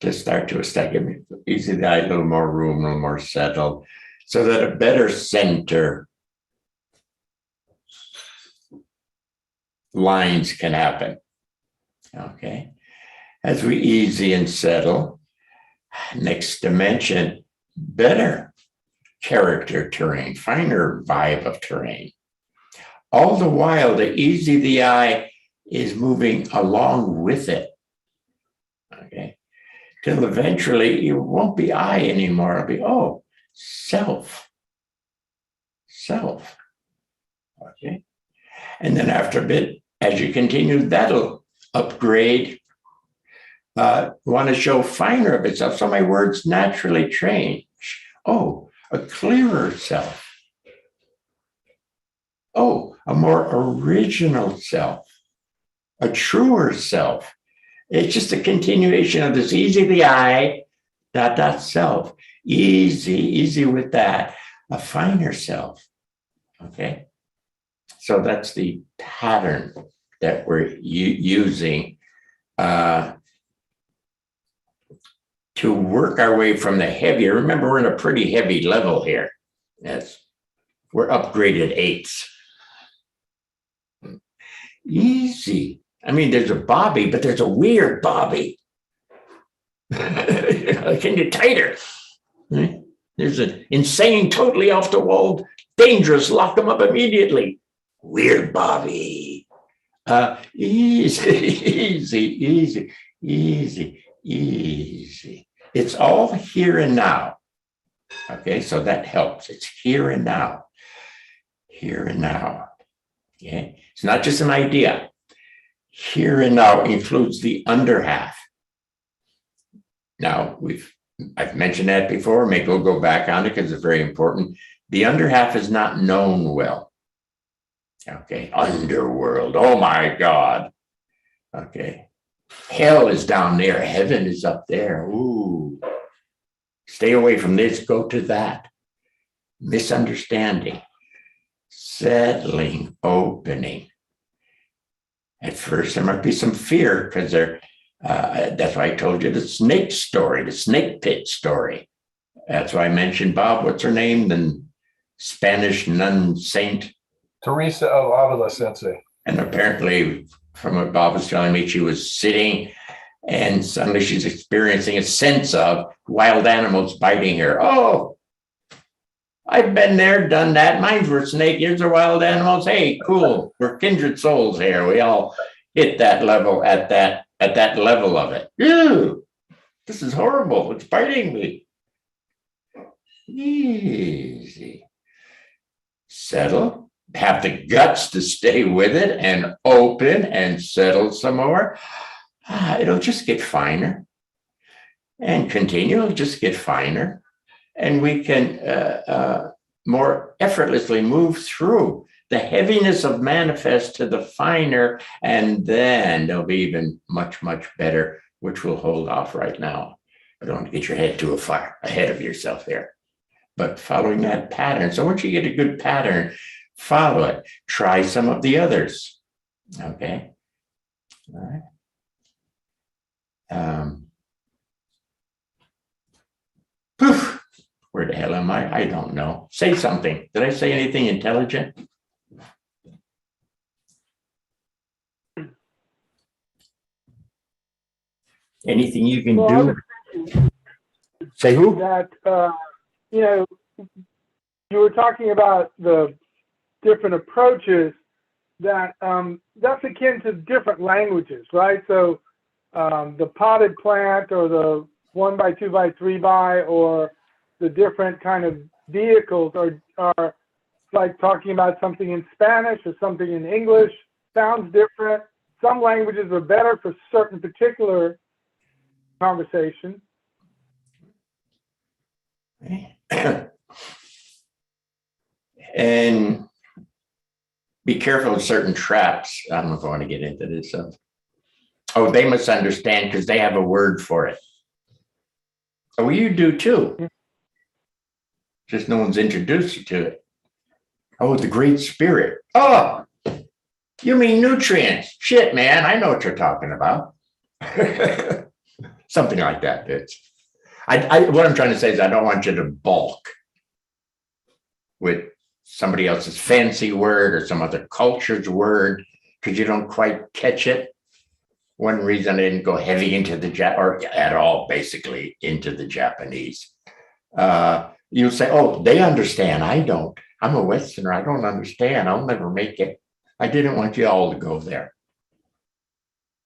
to start to establish, easy the eye, a little more room, a little more settled, so that a better center lines can happen. Okay. As we easy and settle, next dimension, better character terrain, finer vibe of terrain. All the while, the easy the eye is moving along with it. Okay. Till eventually it won't be I anymore. It'll be, oh, self. Self. Okay. And then after a bit, as you continue, that'll upgrade. Want to show finer of itself. So my words naturally change. Oh, a clearer self. Oh, a more original self. A truer self. It's just a continuation of this easy the eye, dot self. Easy with that. A finer self. Okay. So that's the pattern that we're using to work our way from the heavier. Remember, we're in a pretty heavy level here. We're upgraded 8s. Easy. I mean, there's a Bobby, but there's a weird Bobby. Can you tighter? Right? There's an insane, totally off the wall, dangerous, lock them up immediately. Weird Bobby. Easy. It's all here and now. Okay, so that helps. It's here and now. Here and now. Okay, it's not just an idea. Here and now includes the under half. Now, I've mentioned that before. Maybe we'll go back on it because it's very important. The under half is not known well. Okay, underworld. Oh my God. Okay, hell is down there. Heaven is up there. Ooh, Stay away from this, go to that. Misunderstanding, settling, opening. At first, there might be some fear because that's why I told you the snake story, the snake pit story. That's why I mentioned Bob, what's her name? The Spanish nun saint. Teresa of Avila Sensei. And apparently, from what Bob was telling me, she was sitting and suddenly she's experiencing a sense of wild animals biting her. Oh, I've been there, done that. Mine were snake, yours are wild animals. Hey, cool. We're kindred souls here. We all hit that level at that level of it. Ew, this is horrible. It's biting me. Easy. Settle. Have the guts to stay with it and open and settle some more. It'll just get finer and continue. It'll just get finer. And we can more effortlessly move through the heaviness of manifest to the finer, and then they'll be even much, much better, which we'll hold off right now. I don't want to get your head too far ahead of yourself there. But following that pattern. So once you get a good pattern, follow it. Try some of the others. Okay. All right. Poof. Where the hell am I? I don't know. Say something. Did I say anything intelligent? Anything you can do? Say who? That, you know, you were talking about the different approaches that that's akin to different languages, right? So the potted plant or the 1x, 2x, 3x, or the different kind of vehicles are like talking about something in Spanish or something in English, sounds different. Some languages are better for certain particular conversation. And be careful of certain traps. I don't know if I want to get into this. Oh, they must understand because they have a word for it. Oh, you do too. Just no one's introduced you to it. Oh, the Great Spirit. Oh, you mean nutrients? Shit, man, I know what you're talking about. Something like that, bitch. What I'm trying to say is I don't want you to balk with somebody else's fancy word or some other culture's word because you don't quite catch it. One reason I didn't go heavy into or at all, basically, into the Japanese. You'll say, oh, they understand. I don't. I'm a Westerner. I don't understand. I'll never make it. I didn't want you all to go there.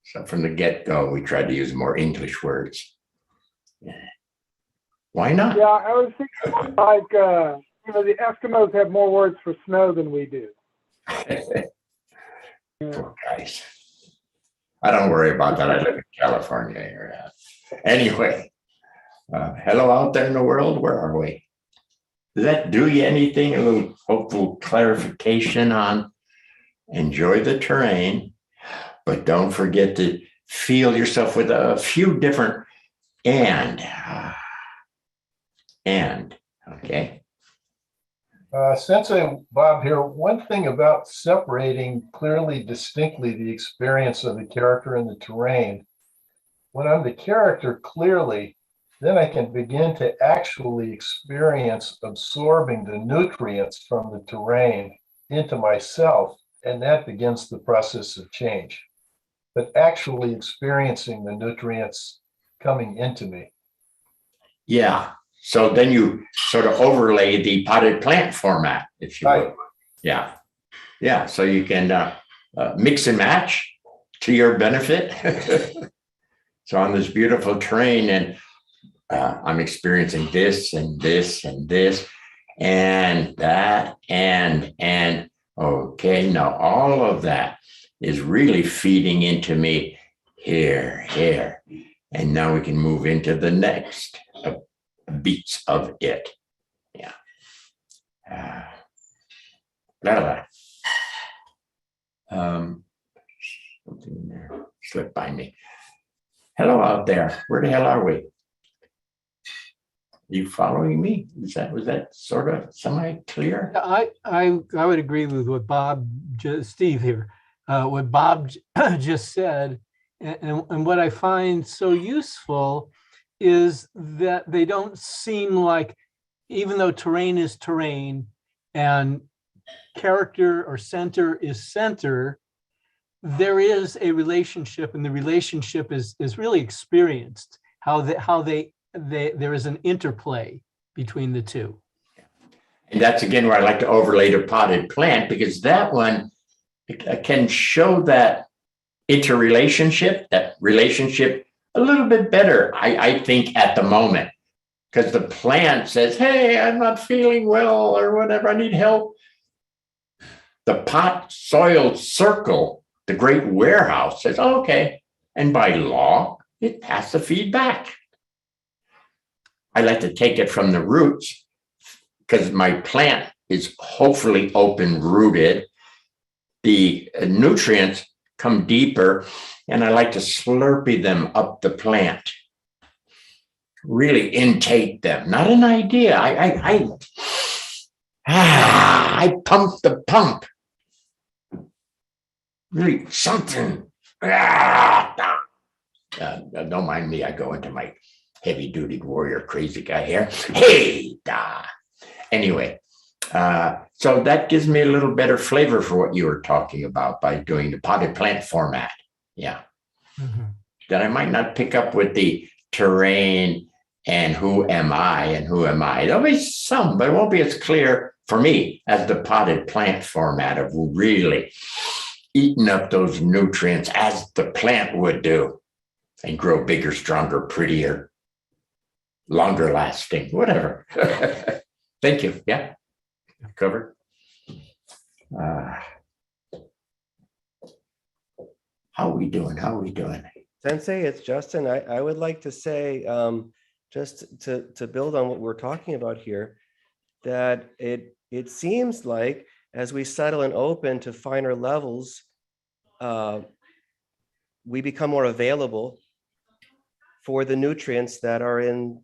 So from the get-go, we tried to use more English words. Why not? Yeah, I was thinking like, you know, the Eskimos have more words for snow than we do. Poor guys. I don't worry about that. I live in California area. Anyway, hello out there in the world. Where are we? Does that do you anything? A little hopeful clarification on enjoy the terrain, but don't forget to feel yourself with a few different and, okay? Sensei Bob here, one thing about separating clearly, distinctly the experience of the character and the terrain, when I'm the character clearly, then I can begin to actually experience absorbing the nutrients from the terrain into myself, and that begins the process of change. But actually experiencing the nutrients coming into me. Yeah. So then you sort of overlay the potted plant format, if you will. Yeah. Yeah. So you can mix and match to your benefit. So on this beautiful terrain, and I'm experiencing this and this and this and that and okay, now all of that is really feeding into me here. And now we can move into the next beats of it. Yeah. Something in there slipped by me. Hello out there. Where the hell are we? You following me? Was that sort of semi-clear? I would agree with what Steve here, what Bob just said. And what I find so useful is that they don't seem like, even though terrain is terrain and character or center is center, there is a relationship, and the relationship is really experienced. There is an interplay between the two. And that's again where I like to overlay the potted plant, because that one can show that interrelationship, that relationship a little bit better, I think, at the moment. Because the plant says, hey, I'm not feeling well or whatever, I need help. The pot soil circle, the great warehouse, says, oh, okay. And by law, it has to feed back. I like to take it from the roots, because my plant is hopefully open rooted. The nutrients come deeper, and I like to slurpee them up the plant. Really intake them, not an idea. I pump the pump. Really something. Don't mind me. I go into my heavy-duty warrior crazy guy here. Hey, da. Anyway, so that gives me a little better flavor for what you were talking about by doing the potted plant format. Yeah. Mm-hmm. That I might not pick up with the terrain and who am I. There'll be some, but it won't be as clear for me as the potted plant format of really eating up those nutrients as the plant would do and grow bigger, stronger, prettier, longer lasting, whatever. Thank you. Yeah. Covered. How are we doing? Sensei, it's Justin. I would like to say, just to build on what we're talking about here, that it seems like as we settle and open to finer levels, we become more available for the nutrients that are in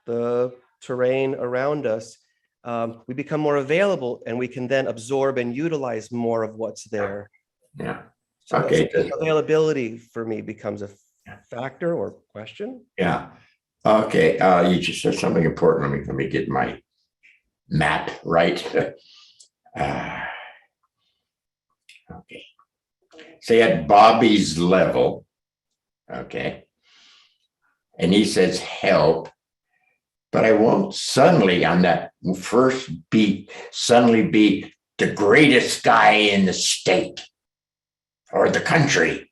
the terrain around us. We become more available, and we can then absorb and utilize more of what's there. Yeah. So Okay. availability for me becomes a factor or question. Yeah. Okay. You just said something important. Let me get my map right. Okay. Say at Bobby's level. Okay. And he says help, but I won't suddenly on that first beat suddenly be the greatest guy in the state or the country.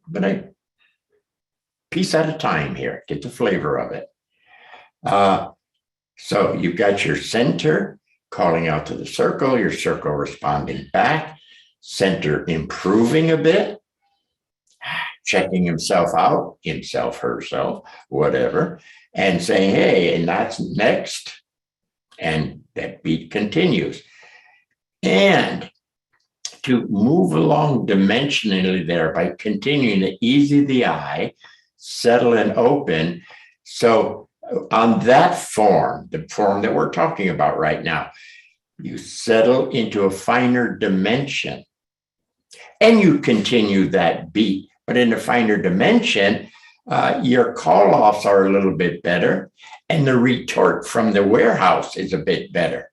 But I piece at a time here, get the flavor of it. So you've got your center calling out to the circle, your circle responding back, center improving a bit, checking himself out, himself, herself, whatever, and saying, hey, and that's next. And that beat continues. And to move along dimensionally there by continuing to easy the eye, settle and open. So on that form, the form that we're talking about right now, you settle into a finer dimension and you continue that beat. But in a finer dimension, your call-offs are a little bit better and the retort from the warehouse is a bit better.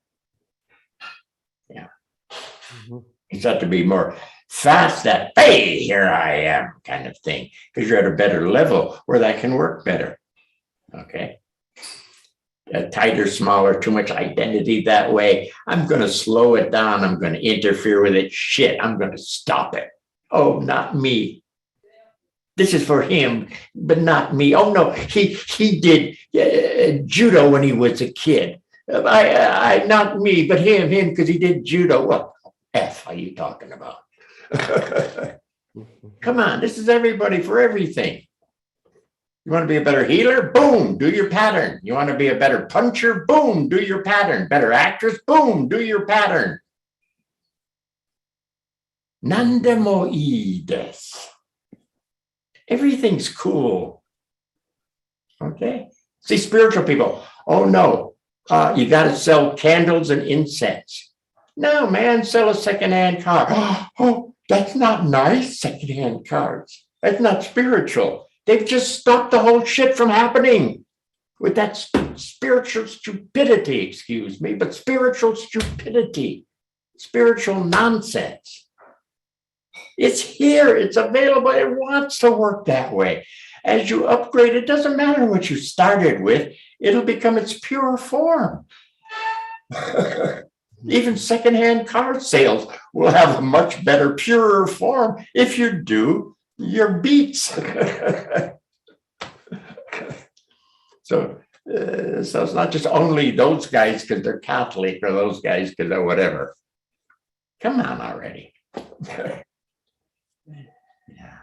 Yeah. Mm-hmm. It's got to be more fast that, hey, here I am kind of thing, because you're at a better level where that can work better. Okay. Tighter, smaller, too much identity that way. I'm going to slow it down. I'm going to interfere with it. Shit, I'm going to stop it. Oh, not me. This is for him, but not me. Oh, no, he did judo when he was a kid. I not me, but him, because he did judo. What F are you talking about? Come on, this is everybody for everything. You want to be a better healer? Boom, do your pattern. You want to be a better puncher? Boom, do your pattern. Better actress? Boom, do your pattern. Nandemoides. Everything's cool. Okay? See, spiritual people, oh no, you got to sell candles and incense. No, man, sell a secondhand car. Oh, that's not nice, secondhand cars. That's not spiritual. They've just stopped the whole shit from happening with that spiritual stupidity, excuse me, but spiritual stupidity, spiritual nonsense. It's here, it's available, it wants to work that way. As you upgrade, it doesn't matter what you started with, it'll become its pure form. Even secondhand car sales will have a much better, purer form if you do your beats. So it's not just only those guys because they're Catholic or those guys because they're whatever. Come on already. Yeah.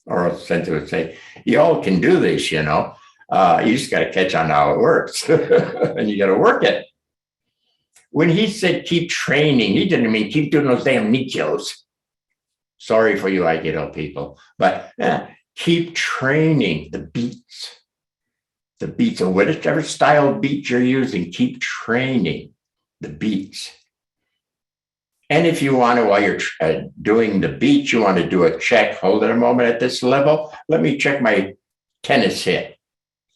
Or else Santa would say, you all can do this, you know. You just got to catch on how it works. And you got to work it. When he said keep training, he didn't mean keep doing those damn nichos. Sorry for you Aikido people, but keep training the beats. The beats of whatever style beat you're using, keep training the beats. And if you want to, while you're doing the beat, you want to do a check, hold it a moment at this level. Let me check my tennis hit.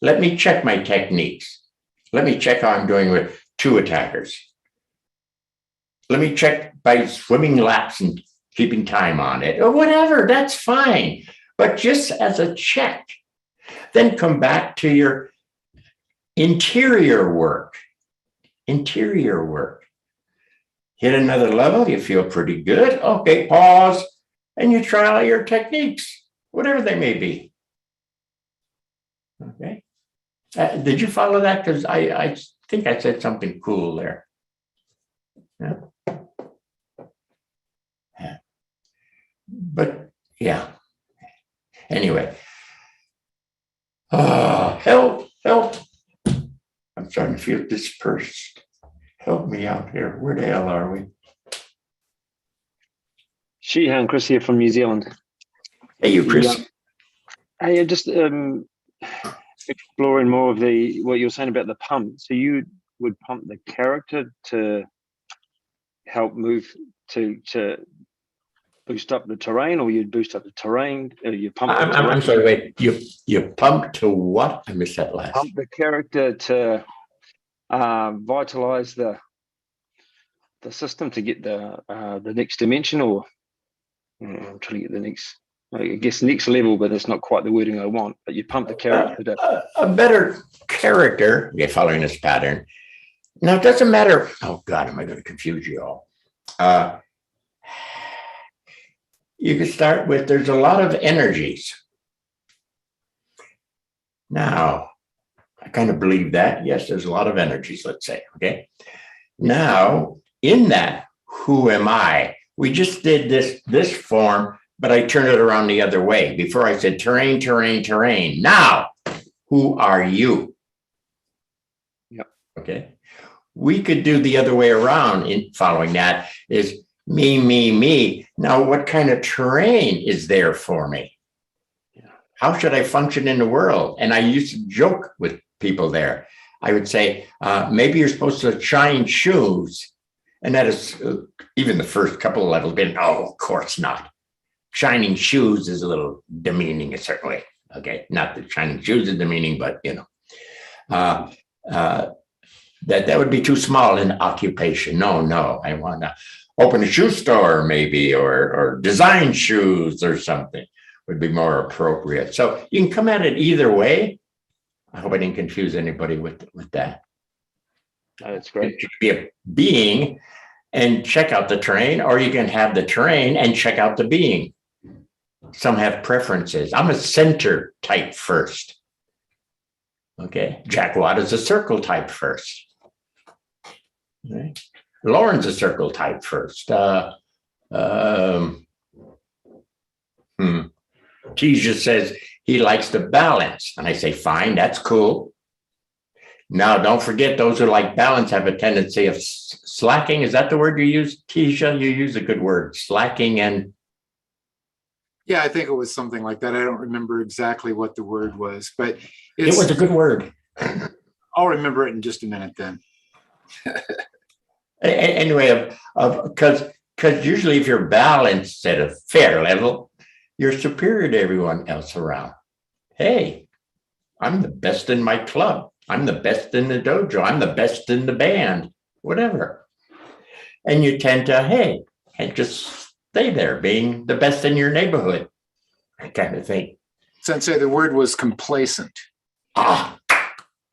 Let me check my techniques. Let me check how I'm doing with two attackers. Let me check by swimming laps and keeping time on it or whatever, that's fine. But just as a check, then come back to your interior work. Interior work. Hit another level, you feel pretty good. Okay, pause, and you try out your techniques, whatever they may be. Okay. Did you follow that? Because I think I said something cool there. Yeah. Yeah. But yeah. Anyway. Help. I'm starting to feel dispersed. Help me out here. Where the hell are we? Sheehan, Chris here from New Zealand. Hey, you, Chris. Hey, just exploring more of what you were saying about the pump. So you would pump the character to help move to boost up the terrain, or you'd boost up the terrain? You pump. I'm sorry. Wait. You pump to what? I missed that last. Pump the character to vitalize the system to get the next dimension, or I'm trying to get the next. I guess next level, but that's not quite the wording I want. But you pump the character to a better character. Okay, following this pattern. Now it doesn't matter. Oh God, am I going to confuse you all? You can start with. There's a lot of energies. Now, I kind of believe that. Yes, there's a lot of energies. Let's say. Okay. Now, in that, who am I? We just did this form. But I turned it around the other way. Before I said terrain, terrain, terrain. Now, who are you? Yep. Okay. We could do the other way around in following that is me. Now, what kind of terrain is there for me? Yeah. How should I function in the world? And I used to joke with people there. I would say, maybe you're supposed to shine shoes. And that is even the first couple of levels been, oh, of course not. Shining shoes is a little demeaning in a certain way. Okay, not that shining shoes is demeaning, but you know, that would be too small an occupation. No, I want to open a shoe store maybe, or design shoes or something would be more appropriate. So you can come at it either way. I hope I didn't confuse anybody with that. Oh, that's great. You could be a being and check out the terrain, or you can have the terrain and check out the being. Some have preferences. I'm a center type first. Okay. Jack Watt is a circle type first. Okay. Lauren's a circle type first. Tisha says he likes to balance. And I say, fine, that's cool. Now, don't forget, those who like balance have a tendency of slacking. Is that the word you use, Tisha? You use a good word, slacking and Yeah, I think it was something like that. I don't remember exactly what the word was, but It was a good word. I'll remember it in just a minute then. Anyway, because usually if you're balanced at a fair level, you're superior to everyone else around. Hey, I'm the best in my club. I'm the best in the dojo. I'm the best in the band, whatever. And you tend to, hey, and just stay there, being the best in your neighborhood, that kind of thing. Sensei, the word was complacent. Ah,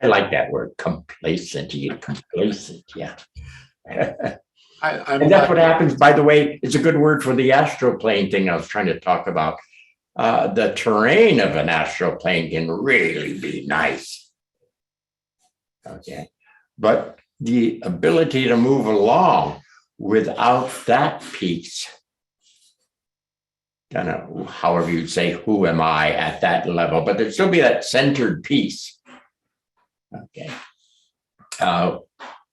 I like that word, complacent. You get complacent, yeah. And that's what happens, by the way, it's a good word for the astral plane thing I was trying to talk about. The terrain of an astral plane can really be nice. Okay. But the ability to move along without that piece, kind of, however you say, who am I at that level, but there'd still be that centered piece. Okay.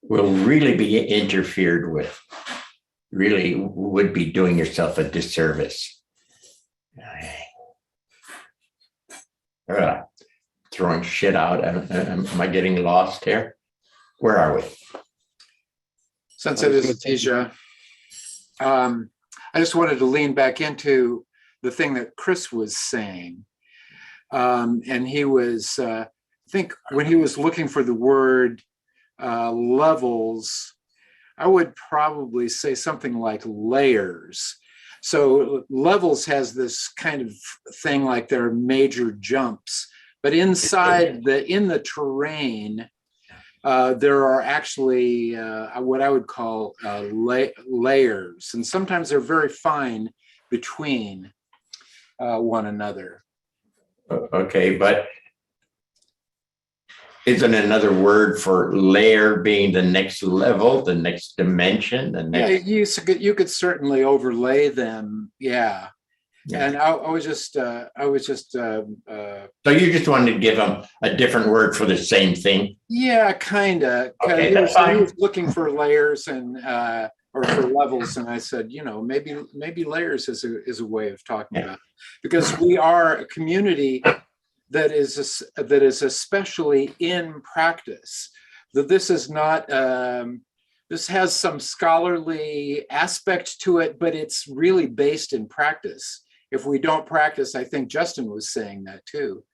Will really be interfered with. Really would be doing yourself a disservice. Throwing shit out. Am I getting lost here? Where are we? Sensei, this is Tisha. I just wanted to lean back into the thing that Chris was saying. And he was, I think when he was looking for the word levels, I would probably say something like layers. So levels has this kind of thing like there are major jumps, but inside in the terrain, there are actually what I would call layers, and sometimes they're very fine between one another. Okay, but isn't another word for layer being the next level, the next dimension, the next? Yeah, you could certainly overlay them. Yeah. And I was just. So you just wanted to give them a different word for the same thing? Yeah, kind of. Okay, he that's fine. was looking for layers and or for levels, and I said, maybe layers is a way of talking about it. Because we are a community that is especially in practice. That this is not. This has some scholarly aspect to it, but it's really based in practice. If we don't practice, I think Justin was saying that too.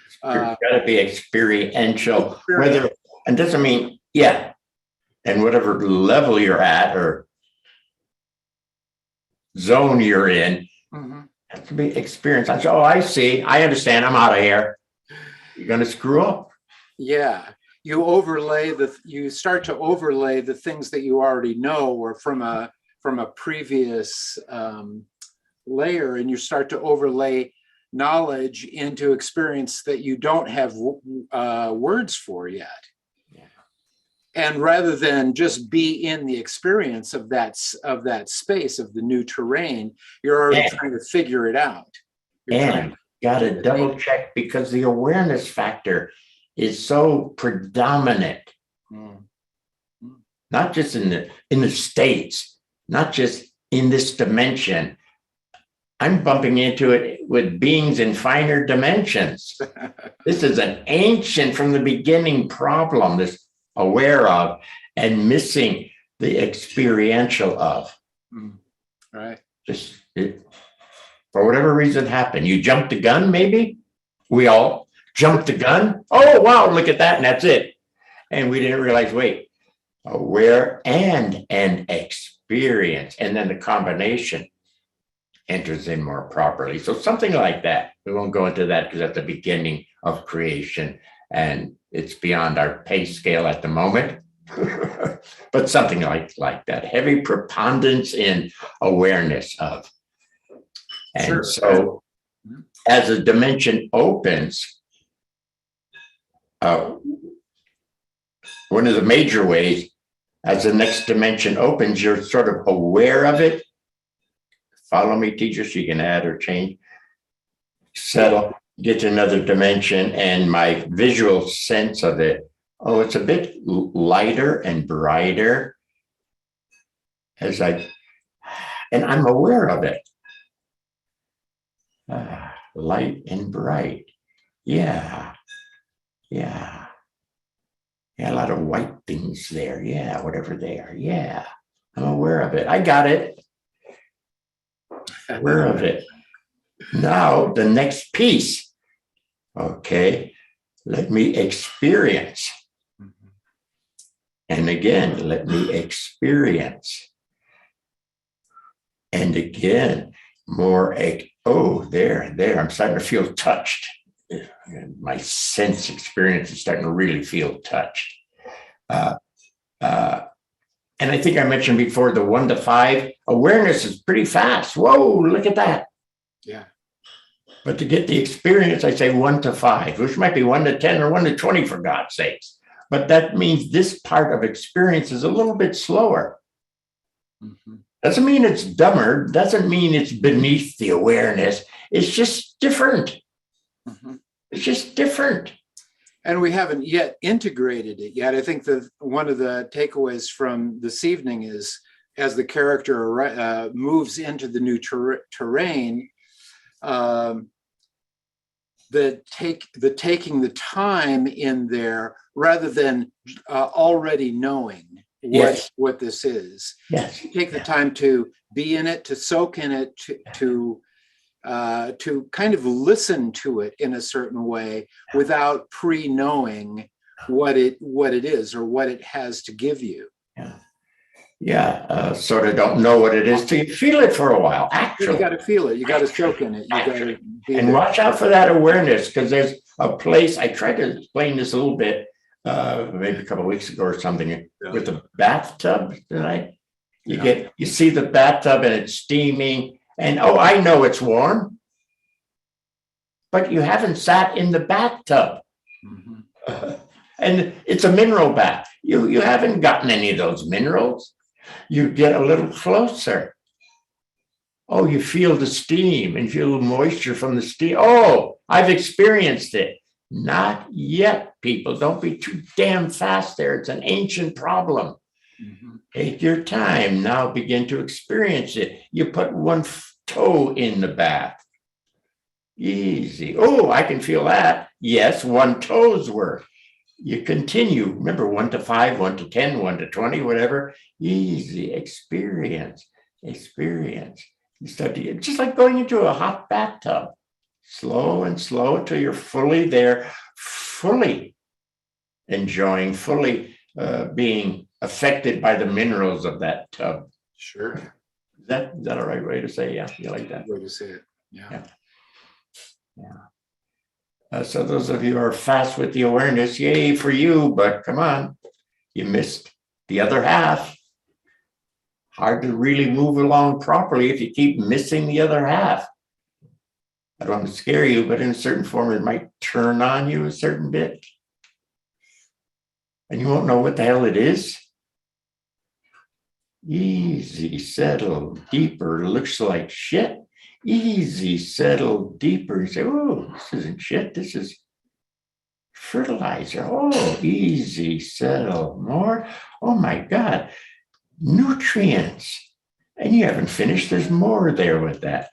It's got to be experiential. Whether, and doesn't mean, yeah, and whatever level you're at or zone you're in, has to be experience. Oh, I see. I understand. I'm out of here. You're going to screw up. Yeah. You start to overlay the things that you already know or from a previous layer, and you start to overlay knowledge into experience that you don't have words for yet. Yeah. And rather than just be in the experience of that space of the new terrain, you're already trying to figure it out. And got to double check because the awareness factor is so predominant, not just in the States, not just in this dimension. I'm bumping into it with beings in finer dimensions. This is an ancient from the beginning problem, this aware of and missing the experiential of. Right. Just for whatever reason happened. You jumped the gun, maybe? We all jumped the gun. Oh, wow, look at that. And that's it. And we didn't realize, wait, aware and an experience. And then the combination enters in more properly. So something like that. We won't go into that because at the beginning of creation and it's beyond our pay scale at the moment. But something like that. Heavy preponderance in awareness of. And sure. So as a dimension opens, one of the major ways, as the next dimension opens, you're sort of aware of it. Follow me, teacher, so you can add or change. Settle, get to another dimension, and my visual sense of it, oh, it's a bit lighter and brighter and I'm aware of it. light and bright. Yeah. Yeah. Yeah, a lot of white things there. Yeah, whatever they are. Yeah, I'm aware of it. I got it. Aware of it. Now, the next piece. Okay, let me experience. And again, let me experience. And again, more, oh, there, I'm starting to feel touched. My sense experience is starting to really feel touched. And I think I mentioned before, the 1 to 5 awareness is pretty fast. Whoa, look at that. Yeah. But to get the experience, I say 1 to 5, which might be 1 to 10 or 1 to 20 for God's sakes. But that means this part of experience is a little bit slower. Mm-hmm. Doesn't mean it's dumber, doesn't mean it's beneath the awareness. It's just different. Mm-hmm. It's just different. And we haven't yet integrated it yet. I think that one of the takeaways from this evening is, as the character moves into the new terrain, taking the time in there rather than already knowing what this is. Yes. Take the time to be in it, to soak in it, to kind of listen to it in a certain way without pre-knowing what it is or what it has to give you. Sort of don't know what it is till you feel it for a while. Actually, you got to feel it. You got to soak in it. You got to be and there. watch out for that awareness, because there's a place. I tried to explain this a little bit, maybe a couple of weeks ago or something, with the bathtub tonight. You see the bathtub and it's steaming, and oh, I know it's warm, but you haven't sat in the bathtub. Mm-hmm. And it's a mineral bath. You haven't gotten any of those minerals. You get a little closer. Oh, you feel the steam and feel the moisture from the steam. Oh, I've experienced it. Not yet, people. Don't be too damn fast there. It's an ancient problem. Mm-hmm. Take your time. Now begin to experience it. You put one toe in the bath. Easy. Oh, I can feel that. Yes, one toe's worth. You continue. Remember, 1 to 5, 1 to 10, 1 to 20, whatever. Easy. Experience. You start to get, just like going into a hot bathtub. Slow and slow until you're fully there, fully enjoying, fully being affected by the minerals of that tub. Sure. Is that a right way to say? Yeah, you like that? Way to say it. Yeah. So those of you who are fast with the awareness, yay for you, but come on, you missed the other half. Hard to really move along properly if you keep missing the other half. I don't want to scare you, but in a certain form, it might turn on you a certain bit. And you won't know what the hell it is. Easy, settle, deeper, looks like shit. Easy, settle, deeper. You say, oh, this isn't shit. This is fertilizer. Oh, easy, settle, more. Oh my God, nutrients. And you haven't finished. There's more there with that.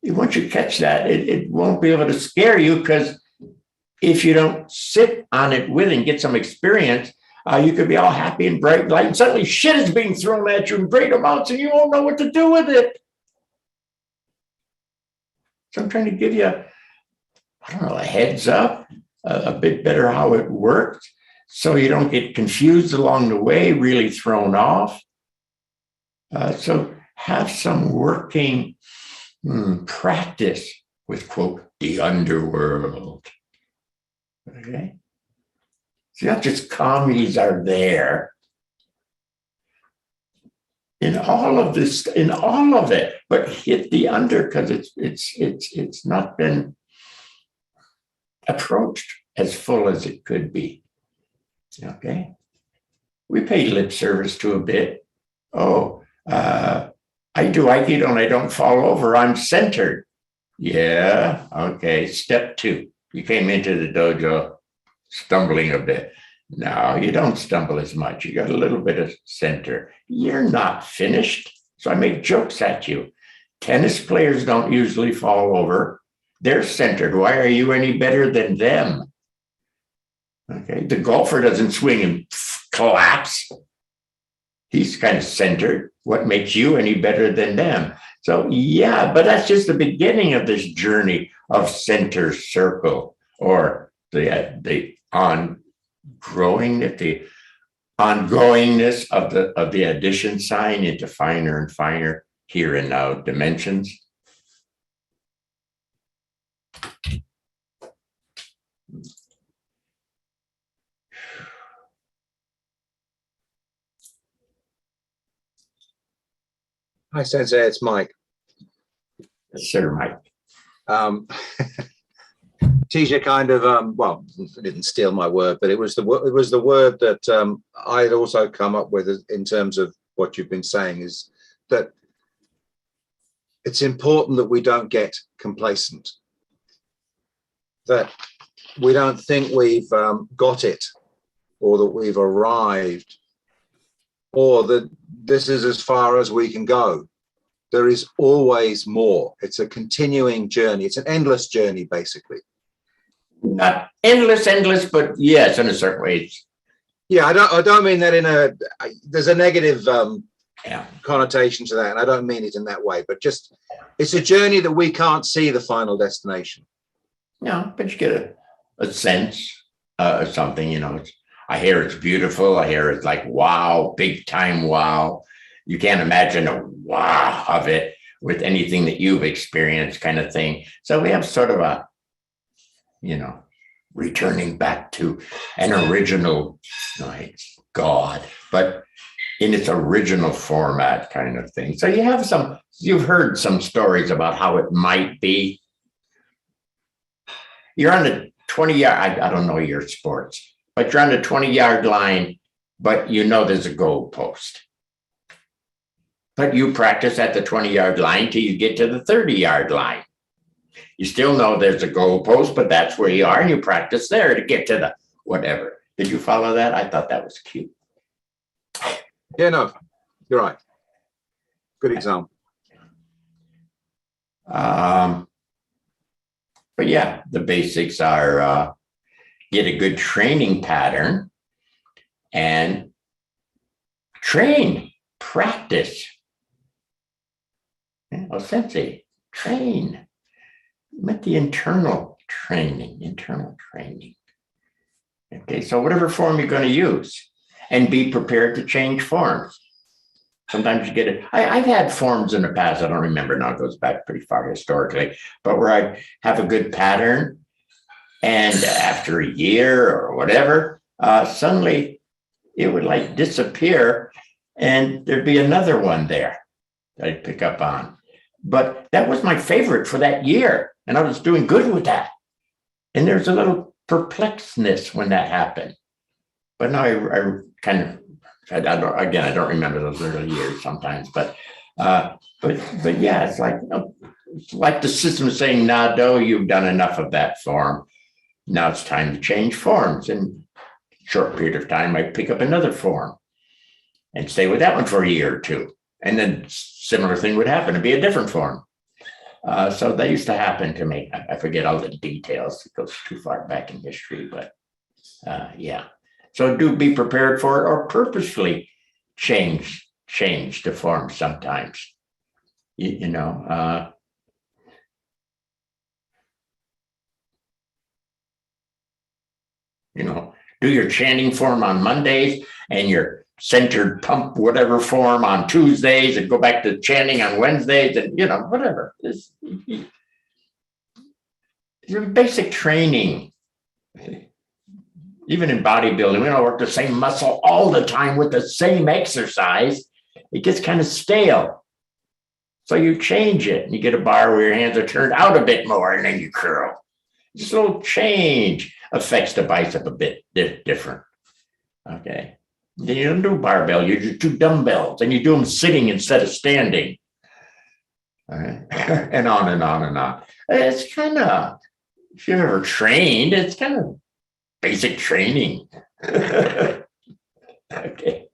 Once you catch that, it won't be able to scare you, because if you don't sit on it with and get some experience, you could be all happy and bright and light, and suddenly shit is being thrown at you in great amounts and you won't know what to do with it. So I'm trying to give you, I don't know, a heads up, a bit better how it works, so you don't get confused along the way, really thrown off. So have some working practice with, quote, the underworld. Okay? So not just comedies are there. In all of this, in all of it, but hit the under, because it's not been approached as full as it could be. Okay, we pay lip service to a bit. Oh, I do Aikido and I don't fall over. I'm centered. Yeah. Okay. Step 2. You came into the dojo stumbling a bit. No, you don't stumble as much. You got a little bit of center. You're not finished. So I make jokes at you. Tennis players don't usually fall over. They're centered. Why are you any better than them? Okay. The golfer doesn't swing and collapse. He's kind of centered. What makes you any better than them? So yeah, but that's just the beginning of this journey of center circle, or the ongoingness of the addition sign into finer and finer here and now dimensions. Hi, Sensei, it's Mike. Sure, Mike. Tisha kind of, well, didn't steal my word, but it was the word that I had also come up with in terms of what you've been saying, is that it's important that we don't get complacent, that we don't think we've got it, or that we've arrived, or that this is as far as we can go. There is always more. It's a continuing journey. It's an endless journey, basically. Not endless, but yes, in a certain way. Yeah, I don't mean that in a, there's a negative connotation to that, and I don't mean it in that way, but just, it's a journey that we can't see the final destination. No, but you get a sense of something, you know. I hear it's beautiful. I hear it's like, wow, big time wow. You can't imagine a wow of it with anything that you've experienced, kind of thing. So we have sort of a, you know, returning back to an original, it's God, but in its original format, kind of thing. So you have you've heard some stories about how it might be. You're on the 20-yard, I don't know your sports, but you're on the 20-yard line, but you know there's a goal post. But you practice at the 20-yard line till you get to the 30-yard line. You still know there's a goal post, but that's where you are, and you practice there to get to the whatever. Did you follow that? I thought that was cute. Yeah, no, you're right. Good example. But yeah, the basics are get a good training pattern and practice. Well, Sensei, train. Meant the internal training. Okay, so whatever form you're going to use, and be prepared to change forms. Sometimes you get it. I've had forms in the past, I don't remember now, it goes back pretty far historically, but where I have a good pattern, and after a year or whatever, suddenly it would like disappear, and there'd be another one there that I'd pick up on. But that was my favorite for that year, and I was doing good with that. And there's a little perplexedness when that happened. But now I kind of, I don't remember those early years sometimes, but yeah, it's like the system is saying, Nado, you've done enough of that form. Now it's time to change forms. In a short period of time, I pick up another form and stay with that one for a year or two. And then similar thing would happen, it'd be a different form. So that used to happen to me. I forget all the details. It goes too far back in history, but yeah. So do be prepared for it, or purposefully change the form sometimes. You know, do your chanting form on Mondays and your centered pump whatever form on Tuesdays, and go back to chanting on Wednesdays, and whatever. It's your basic training. Even in bodybuilding, we don't work the same muscle all the time with the same exercise. It gets kind of stale. So you change it, and you get a bar where your hands are turned out a bit more, and then you curl. Just a little change affects the bicep a bit different. Okay. Then you don't do barbell, you do dumbbells, and you do them sitting instead of standing. All right. And on and on and on. It's kind of, if you've ever trained, it's kind of basic training. Okay.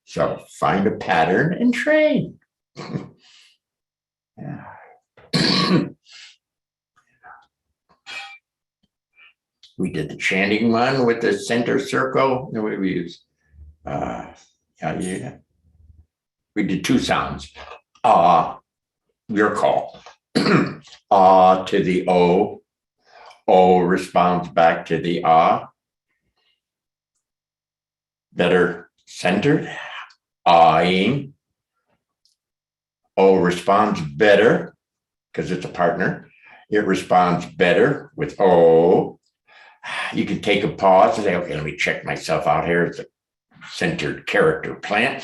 So find a pattern and train. Yeah. We did the chanting one with the center circle. No, what did we use? Yeah. We did two sounds. Your call. To the O. O responds back to the Better centered. Ahing. O responds better because it's a partner. It responds better with O. You can take a pause and say, okay, let me check myself out here. It's a centered character plant.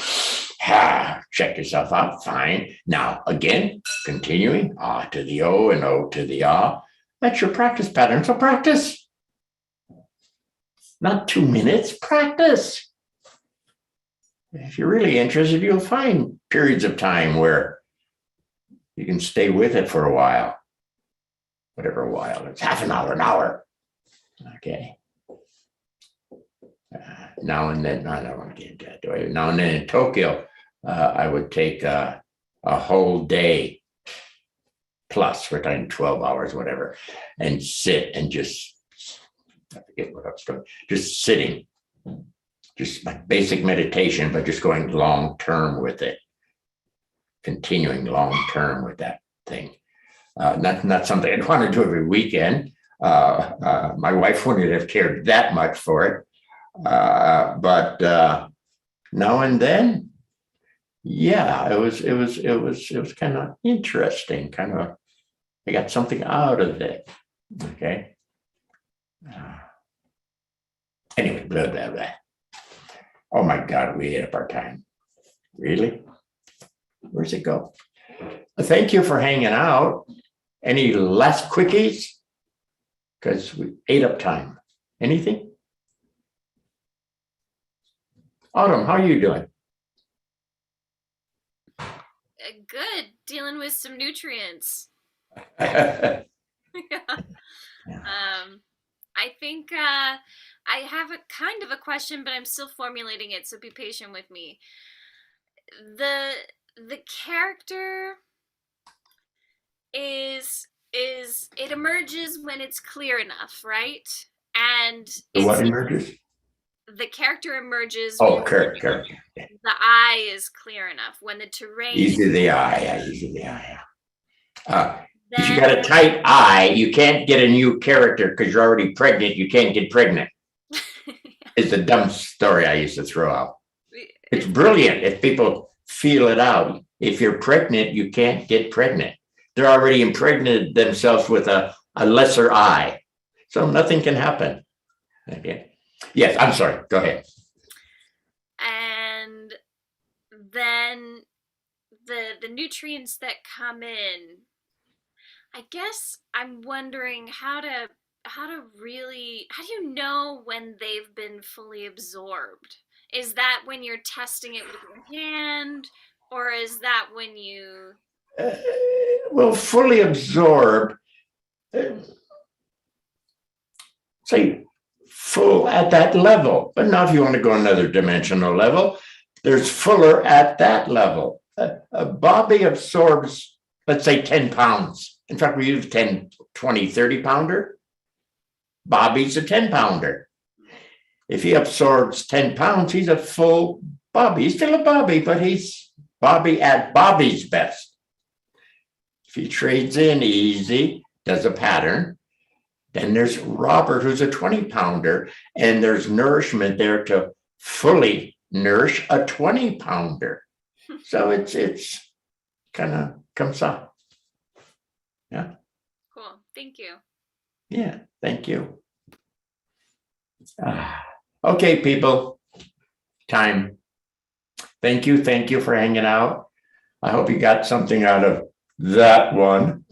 Check yourself out. Fine. Now, again, continuing. To the O and O to the That's your practice pattern. So practice. Not 2 minutes. Practice. If you're really interested, you'll find periods of time where you can stay with it for a while. Whatever a while. It's half an hour, an hour. Okay. Now and then, I don't want to get into that, do I? Now and then in Tokyo, I would take a whole day plus, we're talking 12 hours, whatever, and sit and just, I forget what I was doing, just sitting, just like basic meditation, but just going long term with it, continuing long term with that thing. Not something I'd want to do every weekend. My wife wouldn't have cared that much for it. But now and then, yeah, it was kind of interesting. I got something out of it. Okay. Anyway, blah, blah, blah. Oh my God, we ate up our time. Really? Where's it go? Thank you for hanging out. Any last quickies? Because we ate up time. Anything? Autumn, how are you doing? Good. Dealing with some nutrients. Yeah. I think I have a kind of a question, but I'm still formulating it, so be patient with me. The character is it emerges when it's clear enough, right? And What emerges? The character emerges Oh, character. The eye is clear enough. When the terrain Easy the eye. Easy the eye. If you got a tight eye, you can't get a new character because you're already pregnant. You can't get pregnant. It's a dumb story I used to throw out. It's brilliant if people feel it out. If you're pregnant, you can't get pregnant. They're already impregnated themselves with a lesser eye. So nothing can happen. Okay. Yes, I'm sorry. Go ahead. And then the nutrients that come in, I guess I'm wondering how do you know when they've been fully absorbed? Is that when you're testing it with your hand, or is that when you Well, fully absorb, say full at that level. But now if you want to go another dimensional level, there's fuller at that level. Bobby absorbs, let's say 10 pounds. In fact, we use 10, 20, 30 pounder. Bobby's a 10 pounder. If he absorbs 10 pounds, he's a full Bobby. He's still a Bobby, but he's Bobby at Bobby's best. If he trades in easy, does a pattern, then there's Robert, who's a 20 pounder, and there's nourishment there to fully nourish a 20 pounder. So it's kind of comes up. Yeah. Cool. Thank you. Yeah. Thank you. Okay, people. Time. Thank you. Thank you for hanging out. I hope you got something out of that one.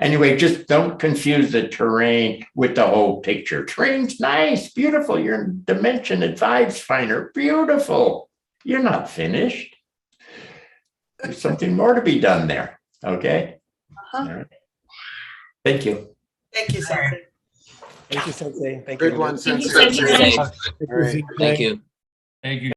Anyway, just don't confuse the terrain with the whole picture. Terrain's nice, beautiful. You're in dimension and vibes finder. Beautiful. You're not finished. There's something more to be done there. Okay. All right. Thank you. Thank you, Sensei. Thank you, Sensei. Thank Good you. one, Thank you, Sensei. Sensei. All right. Thank you. Thank you.